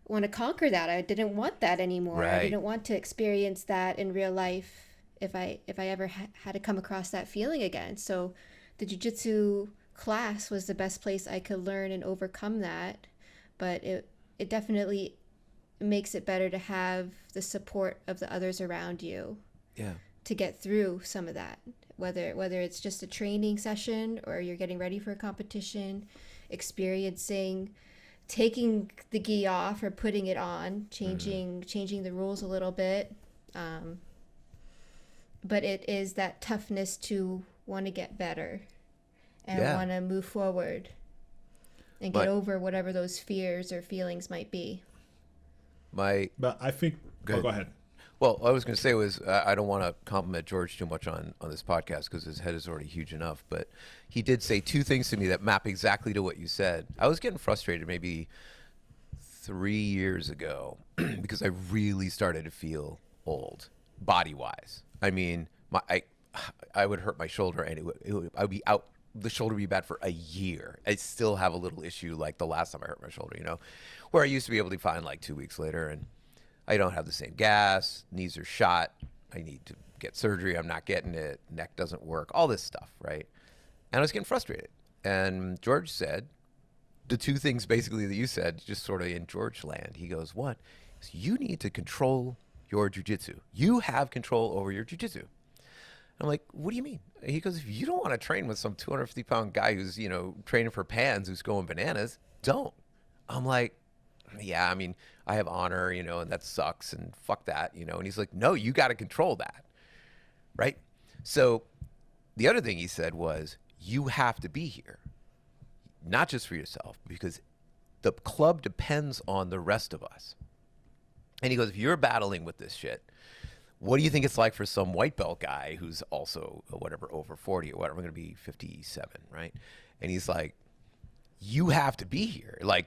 want to conquer that. I didn't want that anymore. Right. I didn't want to experience that in real life if I ever had to come across that feeling again. So the jiu-jitsu class was the best place I could learn and overcome that. But it definitely makes it better to have the support of the others around you. Yeah. To get through some of that. whether it's just a training session or you're getting ready for a competition, experiencing taking the gi off or putting it on, changing the rules a little bit. But it is that toughness to want to get better and want to move forward and get over whatever those fears or feelings might be. But I think... Go ahead. Well, what I was going to say was I don't want to compliment George too much on this podcast because his head is already huge enough. But he did say two things to me that map exactly to what you said. I was getting frustrated maybe 3 years ago because I really started to feel old, body-wise. I mean, I would hurt my shoulder and I would be out. The shoulder would be bad for a year. I still have a little issue like the last time I hurt my shoulder, where I used to be able to be fine like 2 weeks later, and I don't have the same gas. Knees are shot. I need to get surgery. I'm not getting it. Neck doesn't work. All this stuff, right? And I was getting frustrated. And George said the two things basically that you said, just sort of in George land. He goes, one, you need to control your jiu-jitsu. You have control over your jiu-jitsu. I'm like, what do you mean? He goes, if you don't want to train with some 250-pound guy who's, training for pans, who's going bananas, don't. I'm like, yeah, I mean, I have honor, and that sucks, and fuck that, And he's like, no, you got to control that, right? So the other thing he said was, you have to be here, not just for yourself, because the club depends on the rest of us. And he goes, if you're battling with this shit, what do you think it's like for some white belt guy who's also whatever, over 40 or whatever, I'm going to be 57, right? And he's like, you have to be here. Like,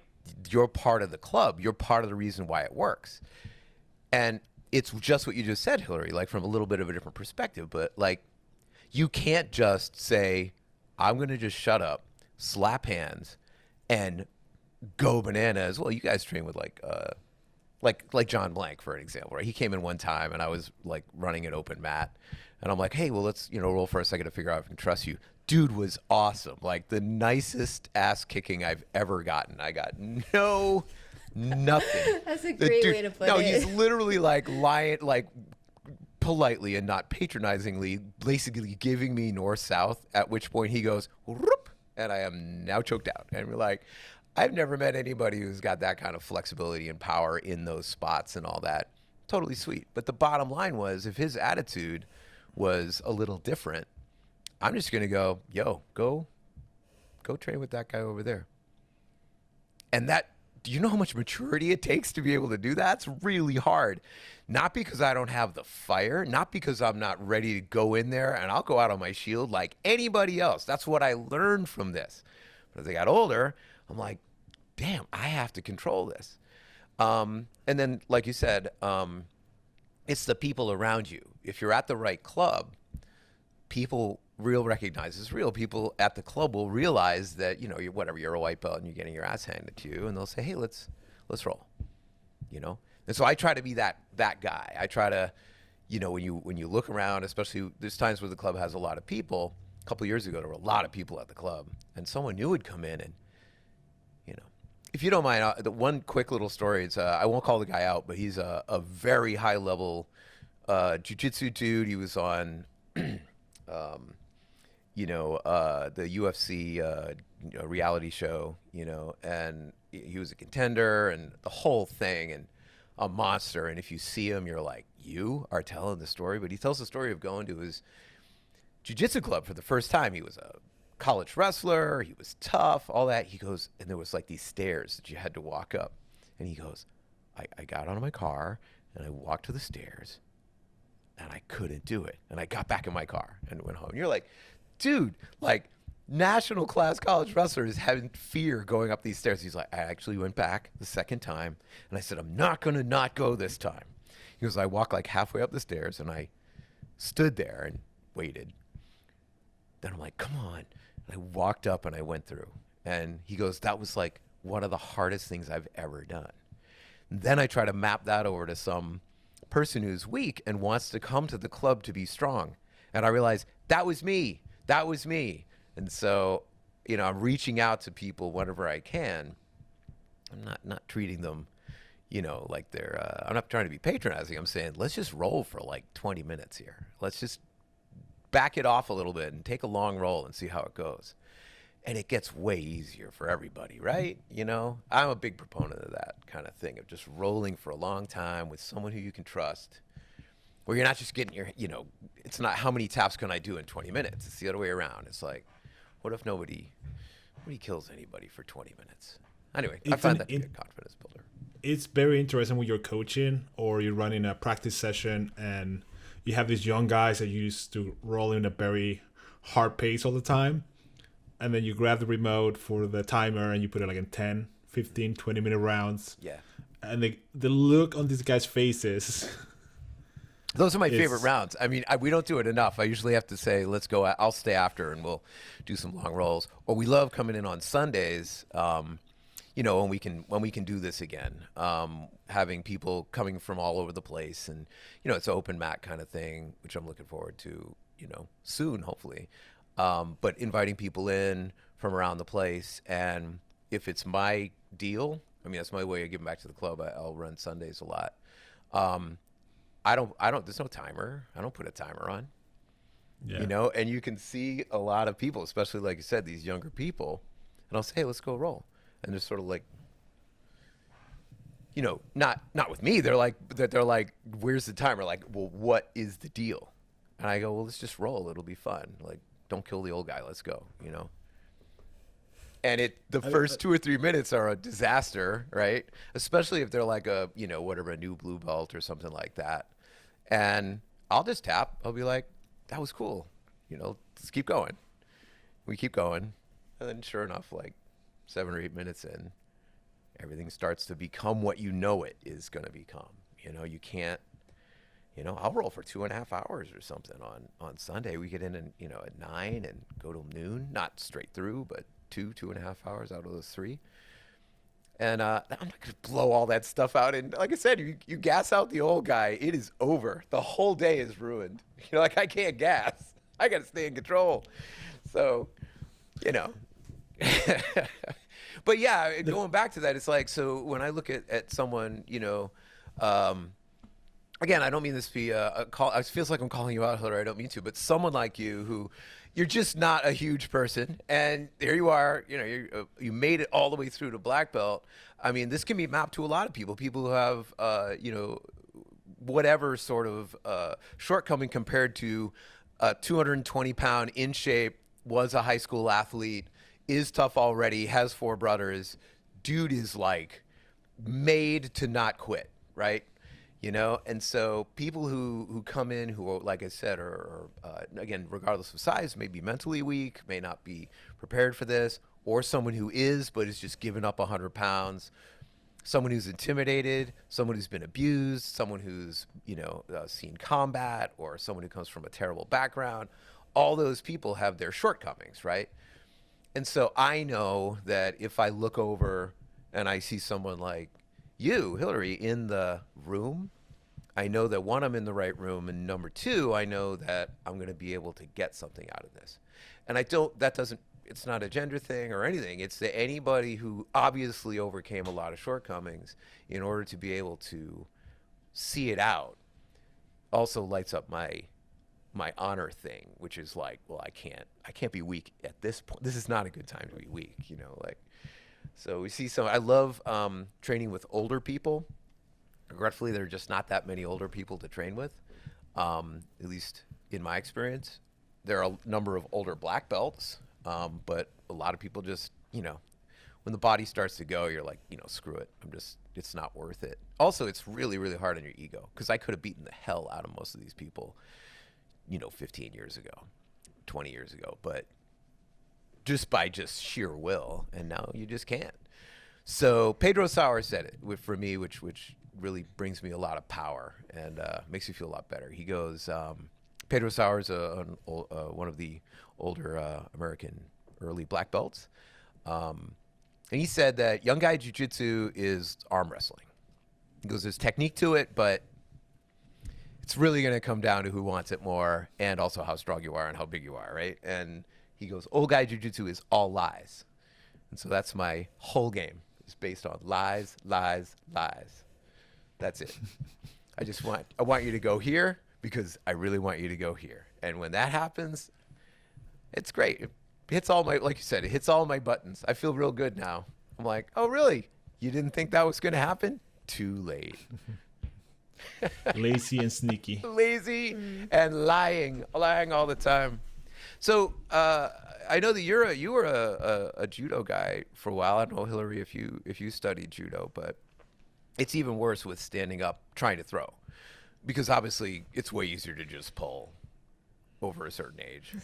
you're part of the club. You're part of the reason why it works. And it's just what you just said, Hillary, like from a little bit of a different perspective. But like, you can't just say, I'm going to just shut up, slap hands, and go bananas. Well, you guys train with like John Blank, for an example, right? He came in one time and I was like running an open mat. And I'm like, hey, well, let's, roll for a second to figure out if I can trust you. Dude was awesome. Like the nicest ass kicking I've ever gotten. I got nothing. That's a great way to put it. No, he's literally like lying, like politely and not patronizingly, basically giving me north-south, at which point he goes, whoop, and I am now choked out. And we're like, I've never met anybody who's got that kind of flexibility and power in those spots and all that. Totally sweet. But the bottom line was, if his attitude was a little different, I'm just going to go, go train with that guy over there. And that, do you know how much maturity it takes to be able to do that? It's really hard. Not because I don't have the fire, not because I'm not ready to go in there and I'll go out on my shield like anybody else. That's what I learned from this. But as I got older, I'm like, damn, I have to control this. And then, like you said, it's the people around you. If you're at the right club, people recognizes real. People at the club will realize that, you're a white belt and you're getting your ass handed to you, and they'll say, hey, let's roll, And so I try to be that guy. I try to, when you look around, especially there's times where the club has a lot of people. A couple of years ago, there were a lot of people at the club, and someone new would come in and, if you don't mind, the one quick little story is I won't call the guy out, but he's a very high level jiu-jitsu dude. He was on, the UFC reality show, and he was a contender and the whole thing and a monster. And if you see him, you're like, you are telling the story. But he tells the story of going to his jiu-jitsu club for the first time. He was a college wrestler, he was tough, all that. He goes, and there was like these stairs that you had to walk up. And he goes, I got out of my car and I walked to the stairs and I couldn't do it. And I got back in my car and went home. And you're like, dude, like national class college wrestler is having fear going up these stairs. He's like, I actually went back the second time and I said, I'm not going to not go this time. He goes, I walked like halfway up the stairs and I stood there and waited. Then I'm like, come on. I walked up and I went through. And he goes, that was like one of the hardest things I've ever done. And then I try to map that over to some person who's weak and wants to come to the club to be strong. And I realize that was me. That was me. And so, I'm reaching out to people whenever I can. I'm not treating them, like they're, I'm not trying to be patronizing. I'm saying, let's just roll for like 20 minutes here. Let's just back it off a little bit and take a long roll and see how it goes. And it gets way easier for everybody, right? You know, I'm a big proponent of that kind of thing, of just rolling for a long time with someone who you can trust, where you're not just getting your, you know, it's not how many taps can I do in 20 minutes. It's the other way around. It's like, what if nobody kills anybody for 20 minutes? Anyway, I find that to be a confidence builder. It's very interesting when you're coaching or you're running a practice session and you have these young guys that used to roll in a very hard pace all the time. And then you grab the remote for the timer and you put it like in 10, 15, 20-minute rounds. Yeah. And the look on these guys' faces. Those are my favorite rounds. I mean, we don't do it enough. I usually have to say, let's go. I'll stay after and we'll do some long rolls. Or we love coming in on Sundays, you know, when we can do this again, having people coming from all over the place. And, you know, it's an open mat kind of thing, which I'm looking forward to, you know, soon, hopefully. But inviting people in from around the place. And if it's my deal, I mean, that's my way of giving back to the club. I'll run Sundays a lot. I don't, there's no timer. I don't put a timer on, you know, and you can see a lot of people, especially like you said, these younger people, and I'll say, hey, let's go roll. And they're sort of like, you know, not with me. They're like, where's the timer? Like, well, what is the deal? And I go, well, let's just roll. It'll be fun. Like, don't kill the old guy. Let's go, you know? And the first 2 or 3 minutes are a disaster, right? Especially if they're like a, you know, whatever, a new blue belt or something like that. And I'll just tap. I'll be like, that was cool. You know, let's keep going. We keep going. And then sure enough, like 7 or 8 minutes in, everything starts to become what you know it is going to become. You know, you can't, you know, I'll roll for 2.5 hours or something on Sunday. We get in, you know, at 9 and go till noon, not straight through, but 2.5 hours out of those 3. And I'm not going to blow all that stuff out. And like I said, you gas out the old guy, it is over. The whole day is ruined. You know, like I can't gas. I got to stay in control. So, you know. But yeah, going back to that, it's like, so when I look at someone, you know, again, I don't mean this to be a call. It feels like I'm calling you out, Hillary. I don't mean to, but someone like you who you're just not a huge person, and there you are. You know, you made it all the way through to black belt. I mean, this can be mapped to a lot of people. People who have, you know, whatever sort of shortcoming compared to a 220-pound in shape, was a high school athlete, is tough already, has 4 brothers. Dude is like made to not quit, right? You know, and so people who come in who are, like I said, are again, regardless of size, may be mentally weak, may not be prepared for this, or someone who is, but is just giving up 100 pounds, someone who's intimidated, someone who's been abused, someone who's, you know, seen combat, or someone who comes from a terrible background. All those people have their shortcomings, right? And so I know that if I look over and I see someone like you, Hillary, in the room, I know that 1, I'm in the right room, and number 2, I know that I'm going to be able to get something out of this. And it's not a gender thing or anything. It's that anybody who obviously overcame a lot of shortcomings in order to be able to see it out also lights up my honor thing, which is like, well, I can't be weak at this point. This is not a good time to be weak, you know, like. So we see I love training with older people. Regretfully, there are just not that many older people to train with, at least in my experience. There are a number of older black belts, but a lot of people just, you know, when the body starts to go, you're like, you know, screw it. It's not worth it. Also, it's really, really hard on your ego, because I could have beaten the hell out of most of these people, you know, 15 years ago, 20 years ago, but just by sheer will, and now you just can't. So Pedro Sauer said it for me, which really brings me a lot of power and makes me feel a lot better. He goes, Pedro Sauer is one of the older American early black belts, and he said that young guy jiu-jitsu is arm wrestling. He goes, there's technique to it, but it's really going to come down to who wants it more, and also how strong you are and how big you are, right? And he goes, old guy jiu-jitsu is all lies. And so that's my whole game. It's based on lies, lies, lies. That's it. I want you to go here because I really want you to go here. And when that happens, it's great. It hits all my, like you said, it hits all my buttons. I feel real good now. I'm like, oh, really? You didn't think that was going to happen? Too late. Lazy and sneaky. Lazy and lying all the time. So I know that you were a judo guy for a while. I don't know, Hillary, if you studied judo, but it's even worse with standing up trying to throw, because obviously it's way easier to just pull over a certain age.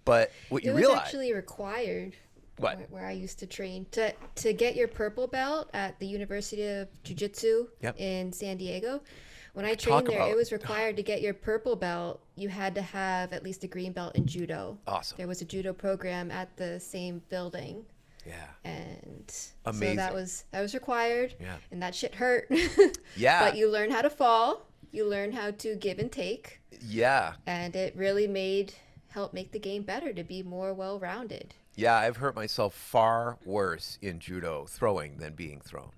But what you realize, it was actually required. What? Where I used to train to get your purple belt at the University of Jiu-Jitsu in San Diego. When I trained there, it was required to get your purple belt. You had to have at least a green belt in judo. Awesome. There was a judo program at the same building. Yeah. And amazing. So that was required. Yeah. And that shit hurt. Yeah. But you learn how to fall. You learn how to give and take. Yeah. And it really helped make the game better, to be more well-rounded. Yeah, I've hurt myself far worse in judo throwing than being thrown.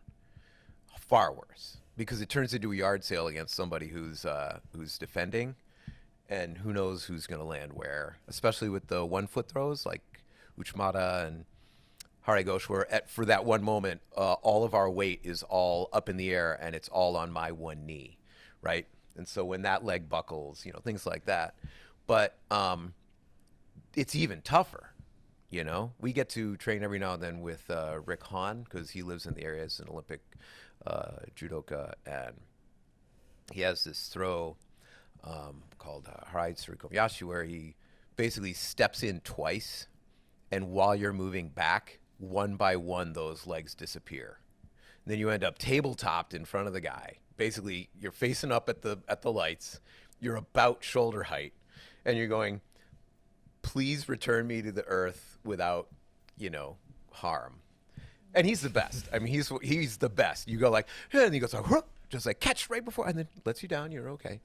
Far worse, because it turns into a yard sale against somebody who's defending, and who knows who's going to land where. Especially with the 1 foot throws like Uchimata and Haragoshi, where for that one moment, all of our weight is all up in the air and it's all on my one knee, right? And so when that leg buckles, things like that. But it's even tougher. We get to train every now and then with Rick Hahn, because he lives in the area as an Olympic judoka, and he has this throw called Harai Tsurikobayashi, where he basically steps in twice, and while you're moving back, one by one, those legs disappear. And then you end up tabletopped in front of the guy. Basically, you're facing up at the lights, you're about shoulder height, and you're going, please return me to the earth without, harm. And he's the best. I mean, he's the best. You go like, and he goes like, just like catch right before, and then lets you down. You're okay.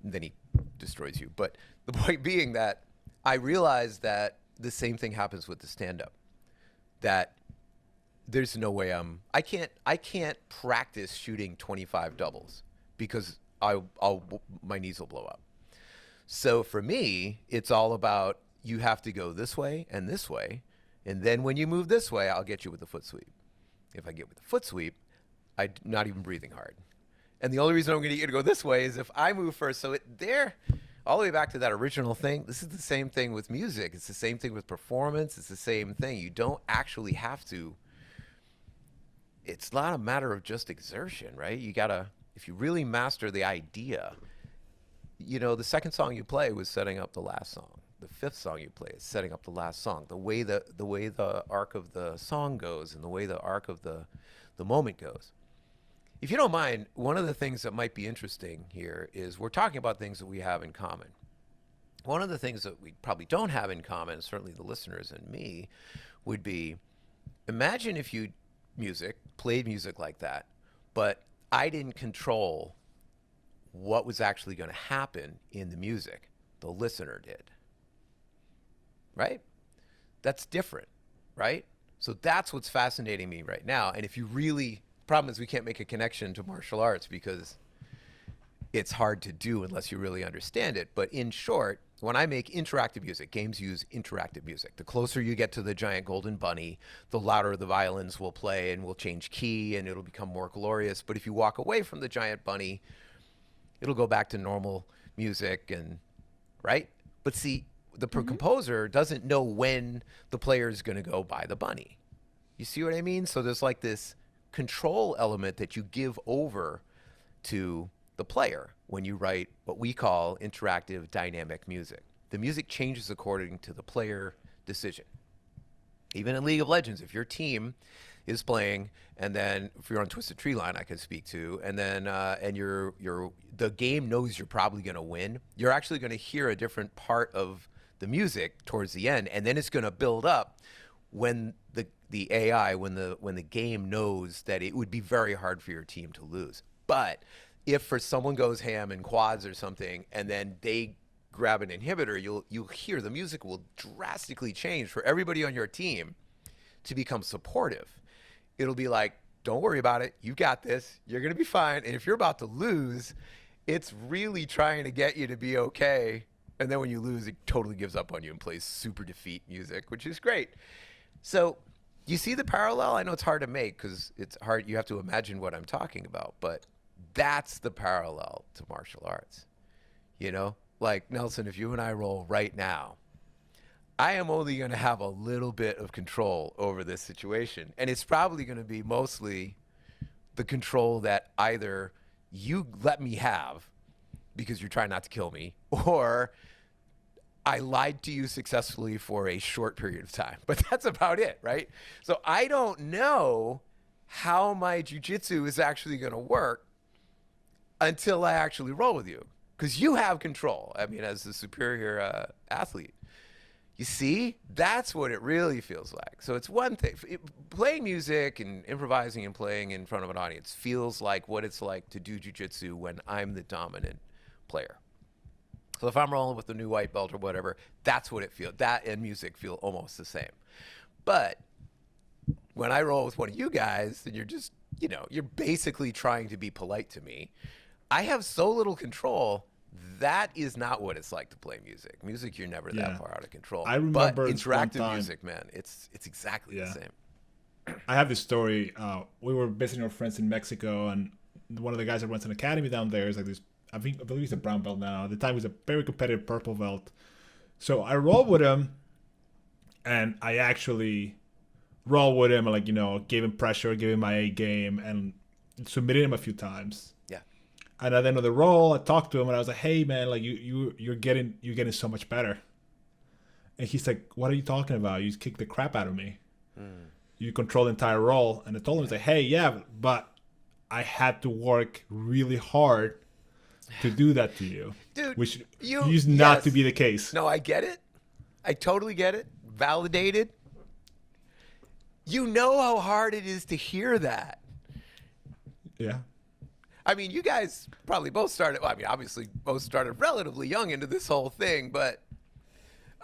And then he destroys you. But the point being that I realized that the same thing happens with the stand-up. That there's no way I can't practice shooting 25 doubles, because my knees will blow up. So for me, it's all about, you have to go this way, and then when you move this way, I'll get you with the foot sweep. If I get with the foot sweep, I'm not even breathing hard. And the only reason I'm going to get you to go this way is if I move first. So all the way back to that original thing, this is the same thing with music. It's the same thing with performance. It's the same thing. You don't actually have to. It's not a matter of just exertion, right? You got to, if you really master the idea. The second song you play was setting up the last song. The fifth song you play is setting up the last song. The way the arc of the song goes, and the way the arc of the moment goes. If you don't mind, one of the things that might be interesting here is we're talking about things that we have in common. One of the things that we probably don't have in common, certainly the listeners and me, would be, imagine if you played music like that, but I didn't control what was actually going to happen in the music. The listener did. Right? That's different, right? So that's what's fascinating me right now. And if you really, problem is we can't make a connection to martial arts because it's hard to do unless you really understand it. But in short, when I make interactive music, games use interactive music. The closer you get to the giant golden bunny, the louder the violins will play, and will change key, and it'll become more glorious. But if you walk away from the giant bunny, it'll go back to normal music, and right? But see, the composer doesn't know when the player is going to go by the bunny. You see what I mean? So there's like this control element that you give over to the player when you write what we call interactive dynamic music. The music changes according to the player decision. Even in League of Legends, if your team is playing, and then if you're on Twisted Tree Line, I could speak to, and then the game knows you're probably going to win, you're actually going to hear a different part of the music towards the end, and then it's going to build up when the AI, when the game knows that it would be very hard for your team to lose. But if for someone goes ham in quads or something, and then they grab an inhibitor, you'll hear the music will drastically change for everybody on your team to become supportive. It'll be like, don't worry about it. You got this. You're going to be fine. And if you're about to lose, it's really trying to get you to be okay And then when you lose, it totally gives up on you and plays super defeat music, which is great. So you see the parallel? I know it's hard to make because it's hard. You have to imagine what I'm talking about, but that's the parallel to martial arts. You know, like Nelson, if you and I roll right now, I am only going to have a little bit of control over this situation. And it's probably going to be mostly the control that either you let me have because you're trying not to kill me, or I lied to you successfully for a short period of time. But that's about it, right? So I don't know how my jiu-jitsu is actually going to work until I actually roll with you, because you have control. I mean, as the superior athlete. You see, that's what it really feels like. So it's one thing. Playing music and improvising and playing in front of an audience feels like what it's like to do jiu-jitsu when I'm the dominant player. So if I'm rolling with the new white belt or whatever, that's what it feels. That and music feel almost the same. But when I roll with one of you guys, and you're just, you know, you're basically trying to be polite to me, I have so little control. That is not what it's like to play music. Music, you're never that far out of control. I remember but interactive music, man, it's exactly the same. I have this story. We were visiting our friends in Mexico, and one of the guys that runs an academy down there is like this. I believe he's a brown belt now. At the time, he was a very competitive purple belt. So I rolled with him, and I actually rolled with him, and like, you know, gave him pressure, gave him my A game, and submitted him a few times. And at the end of the roll, I talked to him and I was like, "Hey, man, like you're getting so much better." And he's like, "What are you talking about? You kicked the crap out of me. You control the entire roll." And I told him, I was like, "Hey, yeah, but I had to work really hard to do that to you, dude. Which used not to be the case." No, I get it. I totally get it. Validated. You know how hard it is to hear that. Yeah. I mean, you guys probably both started, well, I mean, obviously both started relatively young into this whole thing, but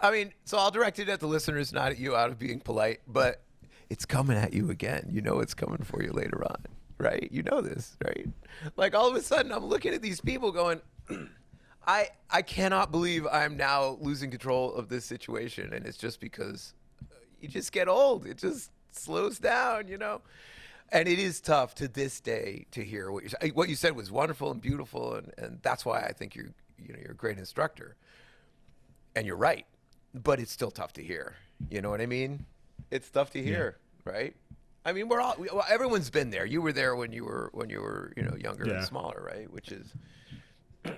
I mean, so I'll direct it at the listeners, not at you, out of being polite, but it's coming at you again. You know it's coming for you later on, right? You know this, right? Like all of a sudden I'm looking at these people going, I cannot believe I'm now losing control of this situation. And it's just because you just get old. It just slows down, you know? And it is tough to this day to hear what you said was wonderful and beautiful, and that's why I think you're a great instructor. And you're right, but it's still tough to hear. You know what I mean? It's tough to hear, right? I mean, everyone's been there. You were there when you were younger and smaller, right? Which is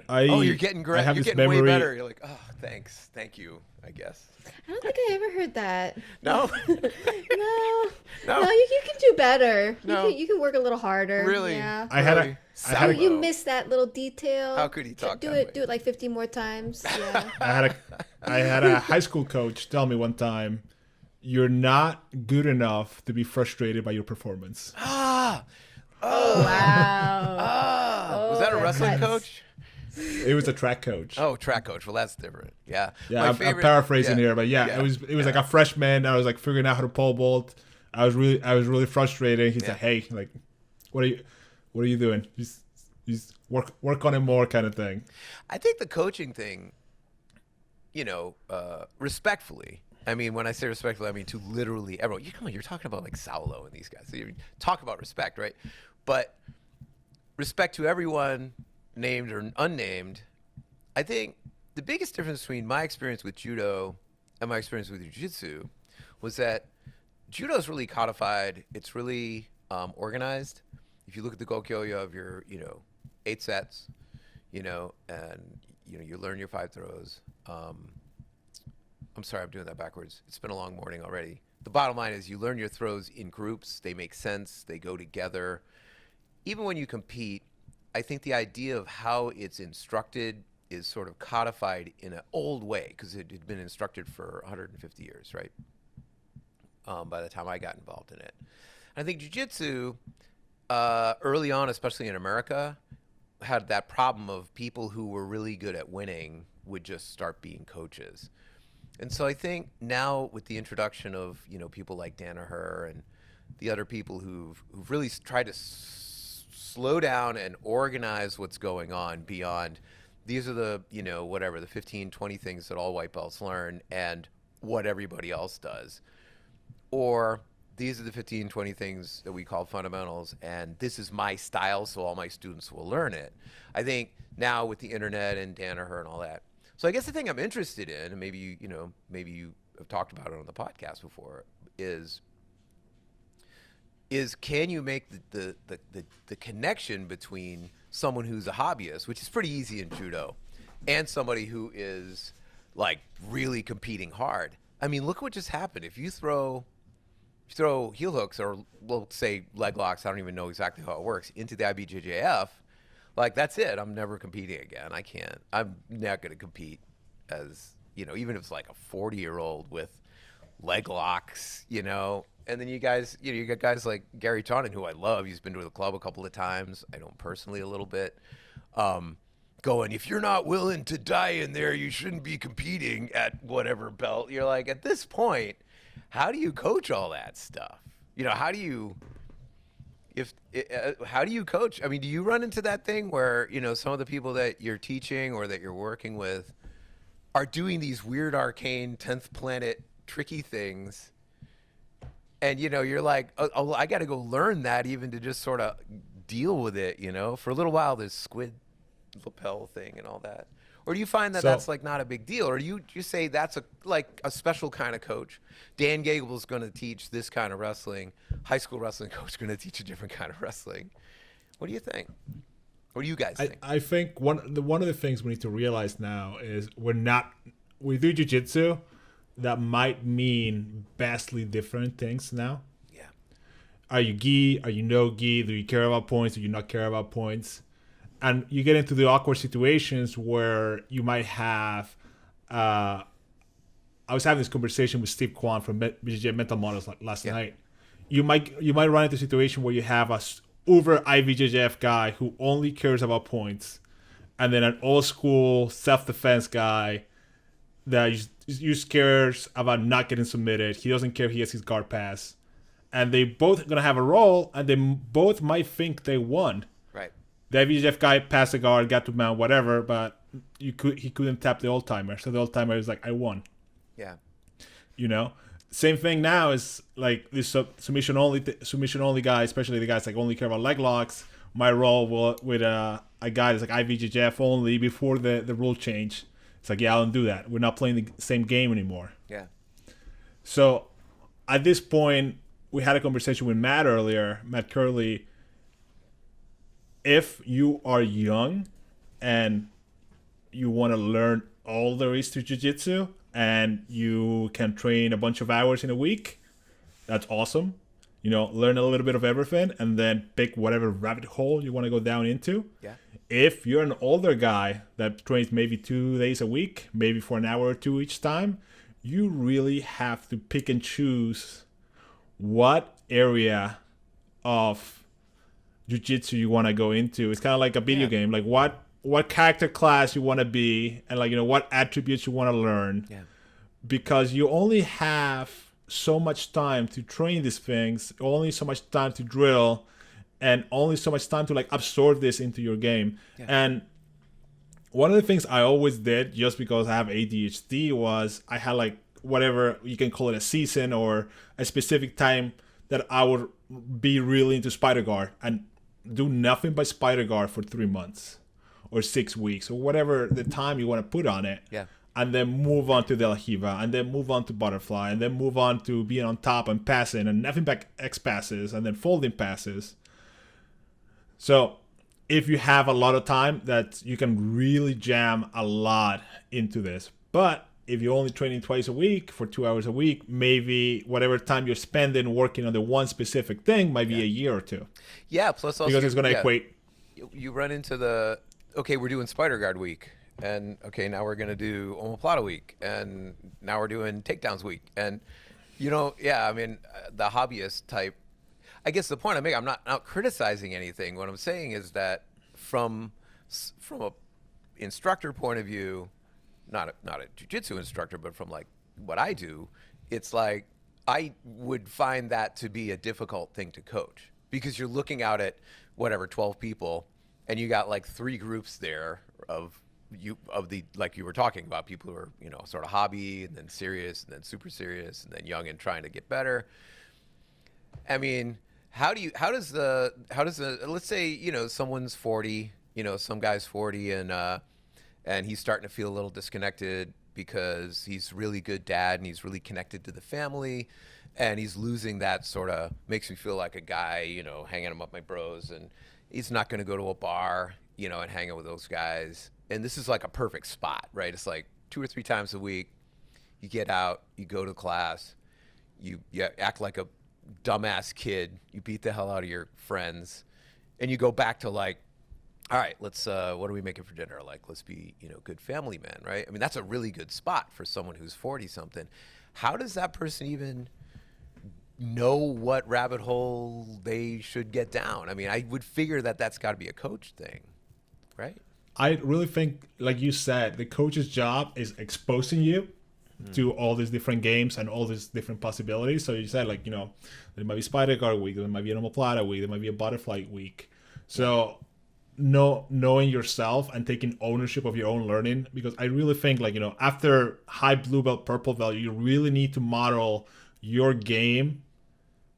you're getting great. You're getting way better. You're like, oh, thanks, thank you, I guess. I don't think I ever heard that. No? No, you can do better. No. You can work a little harder. Really? Yeah. You missed that little detail. How could he talk do it like 50 more times. Yeah. I had a high school coach tell me one time, "You're not good enough to be frustrated by your performance." Oh, wow. Was that a wrestling coach? It was a track coach. Oh, track coach. Well, that's different. Yeah. Yeah, I'm paraphrasing here, but it was like a freshman. I was like figuring out how to pole vault. I was really frustrated. He's like, "Hey, like, what are you doing? Just work on it more," kind of thing. I think the coaching thing, respectfully. I mean, when I say respectfully, I mean to literally everyone. You're talking about like Saulo and these guys. So you talk about respect, right? But respect to everyone, named or unnamed. I think the biggest difference between my experience with judo and my experience with jiu-jitsu was that judo is really codified. It's really organized. If you look at the Gokyo, you have your 8 sets, and you learn your 5 throws. I'm sorry, I'm doing that backwards. It's been a long morning already. The bottom line is you learn your throws in groups. They make sense. They go together. Even when you compete, I think the idea of how it's instructed is sort of codified in an old way because it had been instructed for 150 years, right? By the time I got involved in it. I think jiu-jitsu, early on, especially in America, had that problem of people who were really good at winning would just start being coaches. And so I think now with the introduction of, people like Danaher and the other people who've really tried to slow down and organize what's going on beyond these are the, whatever, the 15, 20 things that all white belts learn and what everybody else does. Or these are the 15, 20 things that we call fundamentals, and this is my style, so all my students will learn it. I think now with the internet and Danaher and all that. So I guess the thing I'm interested in, and maybe you have talked about it on the podcast before, is can you make the connection between someone who's a hobbyist, which is pretty easy in judo, and somebody who is like really competing hard? I mean, look what just happened. If you throw heel hooks, or we'll say leg locks, I don't even know exactly how it works, into the IBJJF, like that's it. I'm never competing again. I can't. I'm not going to compete as, even if it's like a 40-year-old with leg locks, And then you guys, you got guys like Gary Tonin, who I love. He's been to the club a couple of times. I know him personally a little bit. Going, if you're not willing to die in there, you shouldn't be competing at whatever belt. You're like, at this point, how do you coach all that stuff? How do you coach? I mean, do you run into that thing where, some of the people that you're teaching or that you're working with are doing these weird, arcane, 10th planet tricky things, and, you're like, oh, I got to go learn that even to just sort of deal with it, For a little while, this squid lapel thing and all that. Or do you find that that's like not a big deal? Or do you say that's a special kind of coach? Dan Gable's going to teach this kind of wrestling. High school wrestling coach is going to teach a different kind of wrestling. What do you think? What do you guys think? I think one of the things we need to realize now is we do jiu-jitsu. That might mean vastly different things now. Yeah. Are you gi? Are you no gi? Do you care about points? Do you not care about points? And you get into the awkward situations where you might have. I was having this conversation with Steve Kwan from BJJ Mental Models last night. You might run into a situation where you have a uber IBJJF guy who only cares about points, and then an old school self-defense guy that just cares about not getting submitted. He doesn't care if he gets his guard pass, and they both gonna have a role, and they both might think they won. Right. The IBJJF guy passed the guard, got to mount, whatever, but he couldn't tap the old timer. So the old timer was like, I won. Yeah. Same thing now is like this submission only guy, especially the guys like only care about leg locks. My role with a guy that's like IBJJF only before the rule change. It's like, yeah, I don't do that. We're not playing the same game anymore. Yeah. So at this point, we had a conversation with Matt earlier, Matt Curley. If you are young and you want to learn all there is to jiu-jitsu and you can train a bunch of hours in a week, that's awesome. Learn a little bit of everything and then pick whatever rabbit hole you want to go down into. Yeah. If you're an older guy that trains maybe 2 days a week, maybe for an hour or two each time, you really have to pick and choose what area of jiu-jitsu you want to go into. It's kind of like a video game. Like what character class you want to be, and like what attributes you want to learn. Yeah. Because you only have so much time to train these things, only so much time to drill, and only so much time to like absorb this into your game. Yeah. And one of the things I always did, just because I have ADHD, was I had like whatever you can call it, a season or a specific time that I would be really into Spider Guard and do nothing but Spider Guard for 3 months or 6 weeks or whatever the time you want to put on it. Yeah. And then move on to Del Hiva, and then move on to Butterfly, and then move on to being on top and passing, and nothing back X passes, and then folding passes. So if you have a lot of time, that you can really jam a lot into this. But if you're only training twice a week for 2 hours a week, maybe whatever time you're spending working on the one specific thing might be a year or two. Yeah, plus also because it's going to equate. You run into okay, we're doing Spider Guard week. And okay, now we're going to do omoplata week, and now we're doing takedowns week. And, I mean, the hobbyist type, I guess the point I make, I'm not out criticizing anything. What I'm saying is that from a instructor point of view, not a jiu-jitsu instructor, but from like what I do, it's like I would find that to be a difficult thing to coach, because you're looking out at 12 people, and you got like 3 groups there of like you were talking about, people who are, you know, sort of hobby and then serious and then super serious and then young and trying to get better. I mean, how does the let's say, you know, someone's 40, you know, some guy's 40 and he's starting to feel a little disconnected because he's really good dad and he's really connected to the family, and he's losing that sort of, makes me feel like a guy, you know, hanging him up my bros, and he's not going to go to a bar, you know, and hang out with those guys. And this is like a perfect spot, right? It's like 2 or 3 times a week. You get out, you go to class, you act like a dumbass kid, you beat the hell out of your friends, and you go back to like, all right, let's what are we making for dinner? Like, let's be, you know, good family men, right? I mean, that's a really good spot for someone who's 40 something. How does that person even know what rabbit hole they should get down? I mean, I would figure that that's got to be a coach thing, right? I really think, like you said, the coach's job is exposing you to all these different games and all these different possibilities. So you said, like, you know, there might be spider guard week, there might be an omoplata week, there might be a butterfly week. So knowing yourself and taking ownership of your own learning, because I really think, like, you know, after high blue belt, purple belt, you really need to model your game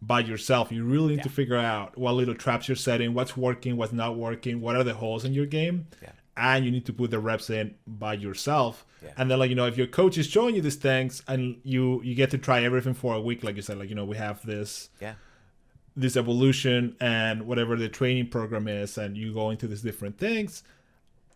by yourself. You really need to figure out what little traps you're setting, what's working, what's not working, what are the holes in your game. And you need to put the reps in by yourself. And then, like, you know, if your coach is showing you these things and you get to try everything for a week, like you said, like, you know, we have this this evolution and whatever the training program is, and you go into these different things,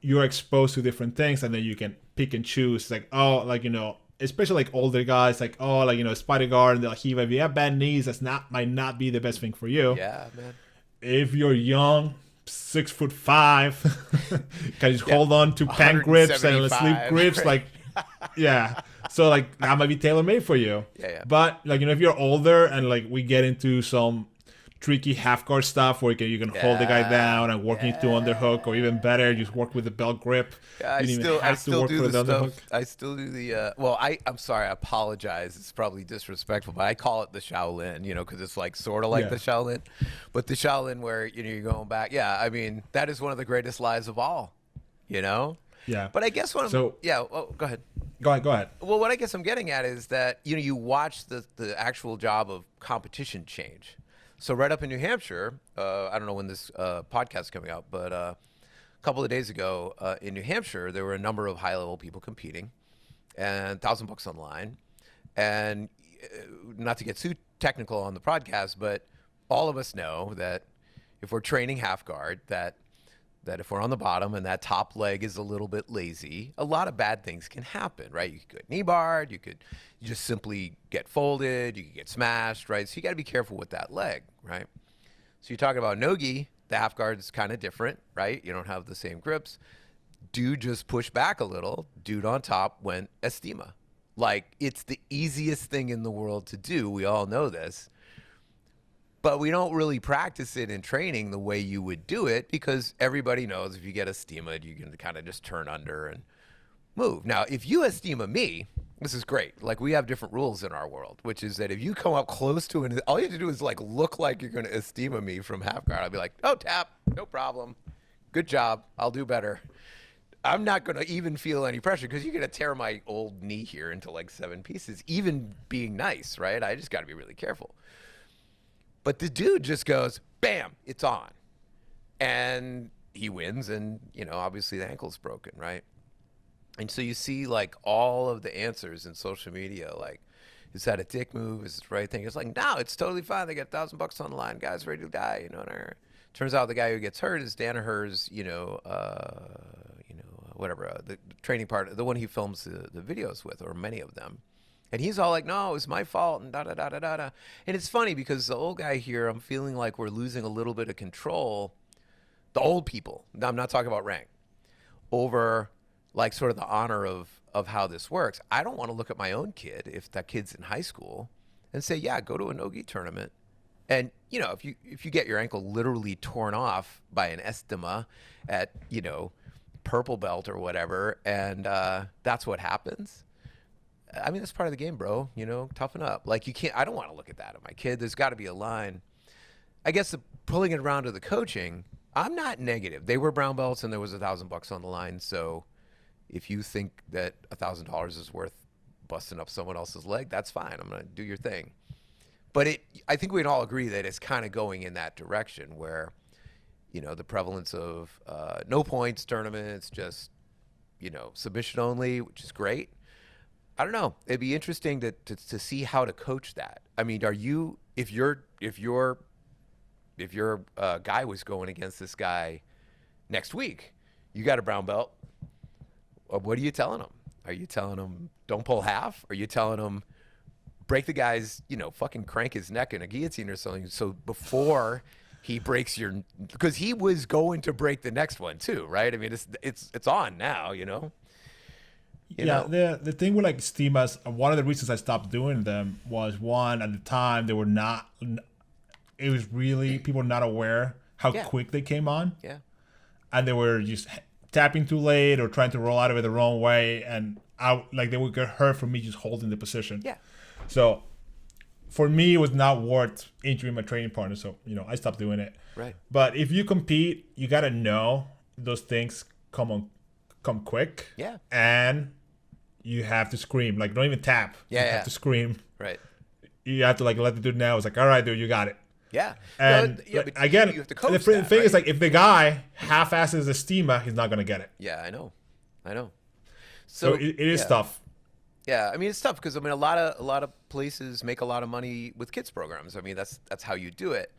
you're exposed to different things, and then you can pick and choose, like, oh, like, you know, especially like older guys, like, oh, like, you know, spider guard, like, he might be have bad knees, might not be the best thing for you. Yeah, man. If you're young, 6'5", can you hold on to pen grips and sleep grips, like, so like that might be tailor made for you. But, like, you know, if you're older and, like, we get into some tricky half guard stuff where you can hold the guy down and working to underhook, or even better, just work with the belt grip. I still do the stuff. I still do the well, I'm sorry, I apologize, it's probably disrespectful, but I call it the Shaolin, you know, because it's like sort of like the Shaolin, but the Shaolin where, you know, you're going back. I mean, that is one of the greatest lies of all, you know. But I guess what go ahead. Go ahead. Well, what I guess I'm getting at is that, you know, you watch the actual job of competition change. So right up in New Hampshire, I don't know when this podcast is coming out, but a couple of days ago in New Hampshire, there were a number of high-level people competing, and $1,000 on the line. And not to get too technical on the podcast, but all of us know that if we're training half guard, that if we're on the bottom and that top leg is a little bit lazy, a lot of bad things can happen, right? You could get knee barred, you just simply get folded, you could get smashed, right? So you got to be careful with that leg, right? So you're talking about no-gi, the half guard is kind of different, right? You don't have the same grips. Dude just pushed back a little. Dude on top went estima. Like, it's the easiest thing in the world to do. We all know this. But we don't really practice it in training the way you would do it, because everybody knows if you get esteemed, you can kind of just turn under and move. Now, if you estima me, this is great. Like, we have different rules in our world, which is that if you come up close to it, all you have to do is, like, look like you're going to estima me from half guard. I'll be like, oh, tap, no problem. Good job. I'll do better. I'm not going to even feel any pressure, because you're going to tear my old knee here into like 7 pieces, even being nice, right? I just got to be really careful. But the dude just goes, bam, it's on. And he wins, and, you know, obviously the ankle's broken, right? And so you see, like, all of the answers in social media, like, is that a dick move? Is it the right thing? It's like, no, it's totally fine. They got $1,000 on the line. Guy's ready to die, you know. And turns out the guy who gets hurt is Danaher's, whatever, the training part, the one he films the videos with, or many of them. And he's all like, no, it was my fault, and da-da-da-da-da. And it's funny, because the old guy here, I'm feeling like we're losing a little bit of control, the old people, I'm not talking about rank, over, like, sort of the honor of how this works. I don't want to look at my own kid, if that kid's in high school, and say, yeah, go to a no-gi tournament. And, you know, if you get your ankle literally torn off by an estima at, you know, purple belt or whatever, and that's what happens, I mean, that's part of the game, bro. You know, toughen up. Like, you can't, I don't want to look at that at my kid. There's got to be a line. I guess pulling it around to the coaching, I'm not negative. They were brown belts and there was $1,000 on the line. So, if you think that $1,000 is worth busting up someone else's leg, that's fine. I'm going to do your thing. But I think we can all agree that it's kind of going in that direction where, you know, the prevalence of no points tournaments, just, you know, submission only, which is great. I don't know. It'd be interesting to see how to coach that. I mean, if your guy was going against this guy next week, you got a brown belt. What are you telling him? Are you telling him don't pull half? Are you telling him break the guy's, you know, fucking crank his neck in a guillotine or something? So before he breaks because he was going to break the next one too, right? I mean, it's on now, you know. The thing with like steamas, one of the reasons I stopped doing them was, one, at the time they were not. It was really people were not aware how quick they came on. Yeah, and they were just tapping too late or trying to roll out of it the wrong way, and they would get hurt from me just holding the position. Yeah. So for me, it was not worth injuring my training partner. So, you know, I stopped doing it. Right. But if you compete, you got to know those things come quick. Yeah. And you have to scream. Like, don't even tap. Yeah. You have to scream. Right. You have to, like, let the dude know. It's like, all right, dude, you got it. Yeah. And but again, you have to coach the thing right? is, like, if the guy half-asses the steamer, he's not going to get it. Yeah, I know. So it is tough. Yeah, I mean, it's tough because, I mean, a lot of places make a lot of money with kids programs. I mean, that's how you do it.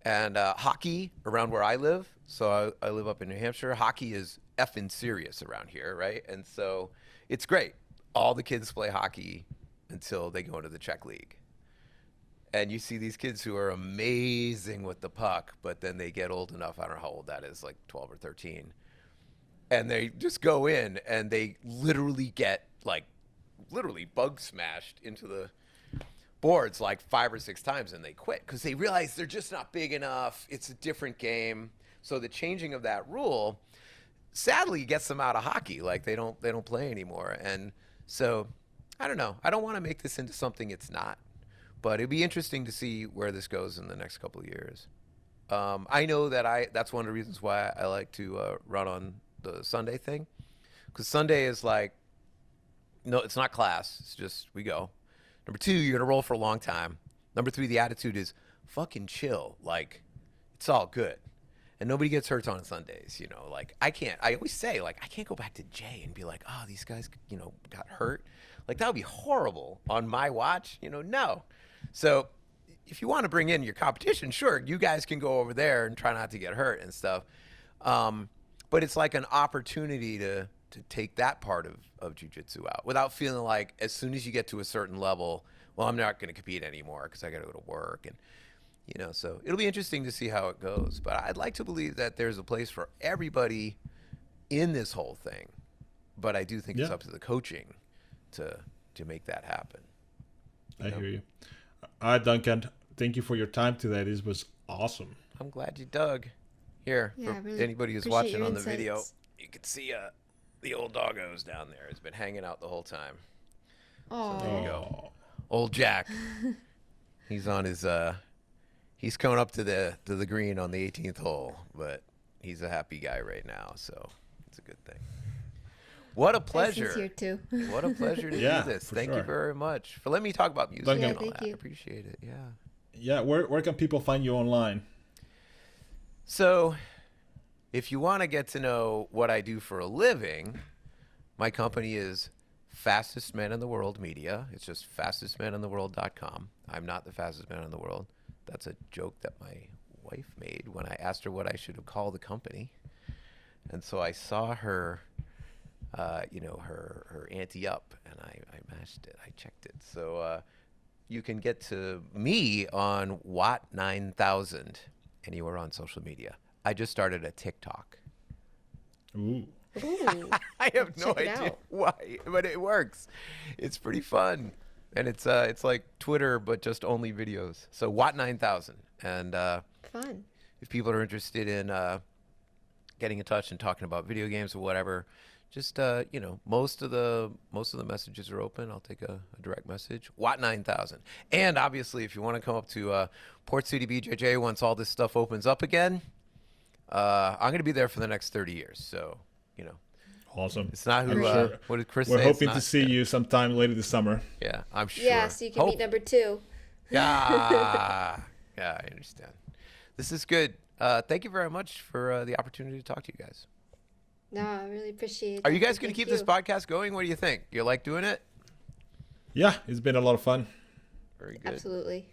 And hockey around where I live, so I live up in New Hampshire, hockey is effing serious around here, right? And so it's great. All the kids play hockey until they go into the Czech league. And you see these kids who are amazing with the puck, but then they get old enough, I don't know how old that is, like 12 or 13, and they just go in and they literally get, like, bug smashed into the boards like 5 or 6 times, and they quit because they realize they're just not big enough. It's a different game. So the changing of that rule sadly gets them out of hockey. Like, they don't play anymore. And so I don't know. I don't want to make this into something it's not, but it'd be interesting to see where this goes in the next couple of years. I know that that's one of the reasons why I like to run on the Sunday thing, because Sunday is like, no, it's not class. It's just we go. Number 2, you're going to roll for a long time. Number 3, the attitude is fucking chill. Like, it's all good. And nobody gets hurt on Sundays, you know. Like, I always say, like, I can't go back to Jay and be like, oh, these guys, you know, got hurt. Like, that would be horrible on my watch. You know, no. So if you want to bring in your competition, sure, you guys can go over there and try not to get hurt and stuff. But it's like an opportunity to take that part of jiu-jitsu out without feeling like as soon as you get to a certain level, well, I'm not going to compete anymore because I got to go to work. And, you know, so it'll be interesting to see how it goes. But I'd like to believe that there's a place for everybody in this whole thing. But I do think it's up to the coaching to make that happen. I hear you. All right, Duncan, thank you for your time today. This was awesome. I'm glad you dug. Here, for really anybody who's watching on the video, you can see the old doggo's down there. Has been hanging out the whole time. Oh, so there you go. Old Jack. He's on his he's coming up to the green on the 18th hole, but he's a happy guy right now, so it's a good thing. What a pleasure. Here too. What a pleasure to do this. Thank you very much for letting me talk about music and all that. I appreciate it. Yeah. Yeah, where can people find you online? So, if you want to get to know what I do for a living, my company is Fastest Man in the World Media. It's just fastestmanintheworld.com. I'm not the fastest man in the world. That's a joke that my wife made when I asked her what I should have called the company. And so I saw her, her ante up, and I matched it. I checked it. So you can get to me on Watt 9000 anywhere on social media. I just started a TikTok. Ooh. I have no idea why, but it works. It's pretty fun, and it's like Twitter but just only videos. So Watt 9000, and fun. If people are interested in getting in touch and talking about video games or whatever, just most of the messages are open. I'll take a direct message. Watt 9000, and obviously if you want to come up to Port City BJJ once all this stuff opens up again, I'm going to be there for the next 30 years. So. Awesome. It's not who. What did Chris say? We're hoping to see you sometime later this summer. Yeah, I'm sure. Yeah, so you can meet number 2. Yeah, I understand. This is good. Thank you very much for the opportunity to talk to you guys. No, I really appreciate it. Are you guys going to keep this podcast going? What do you think? You like doing it? Yeah, it's been a lot of fun. Very good. Absolutely.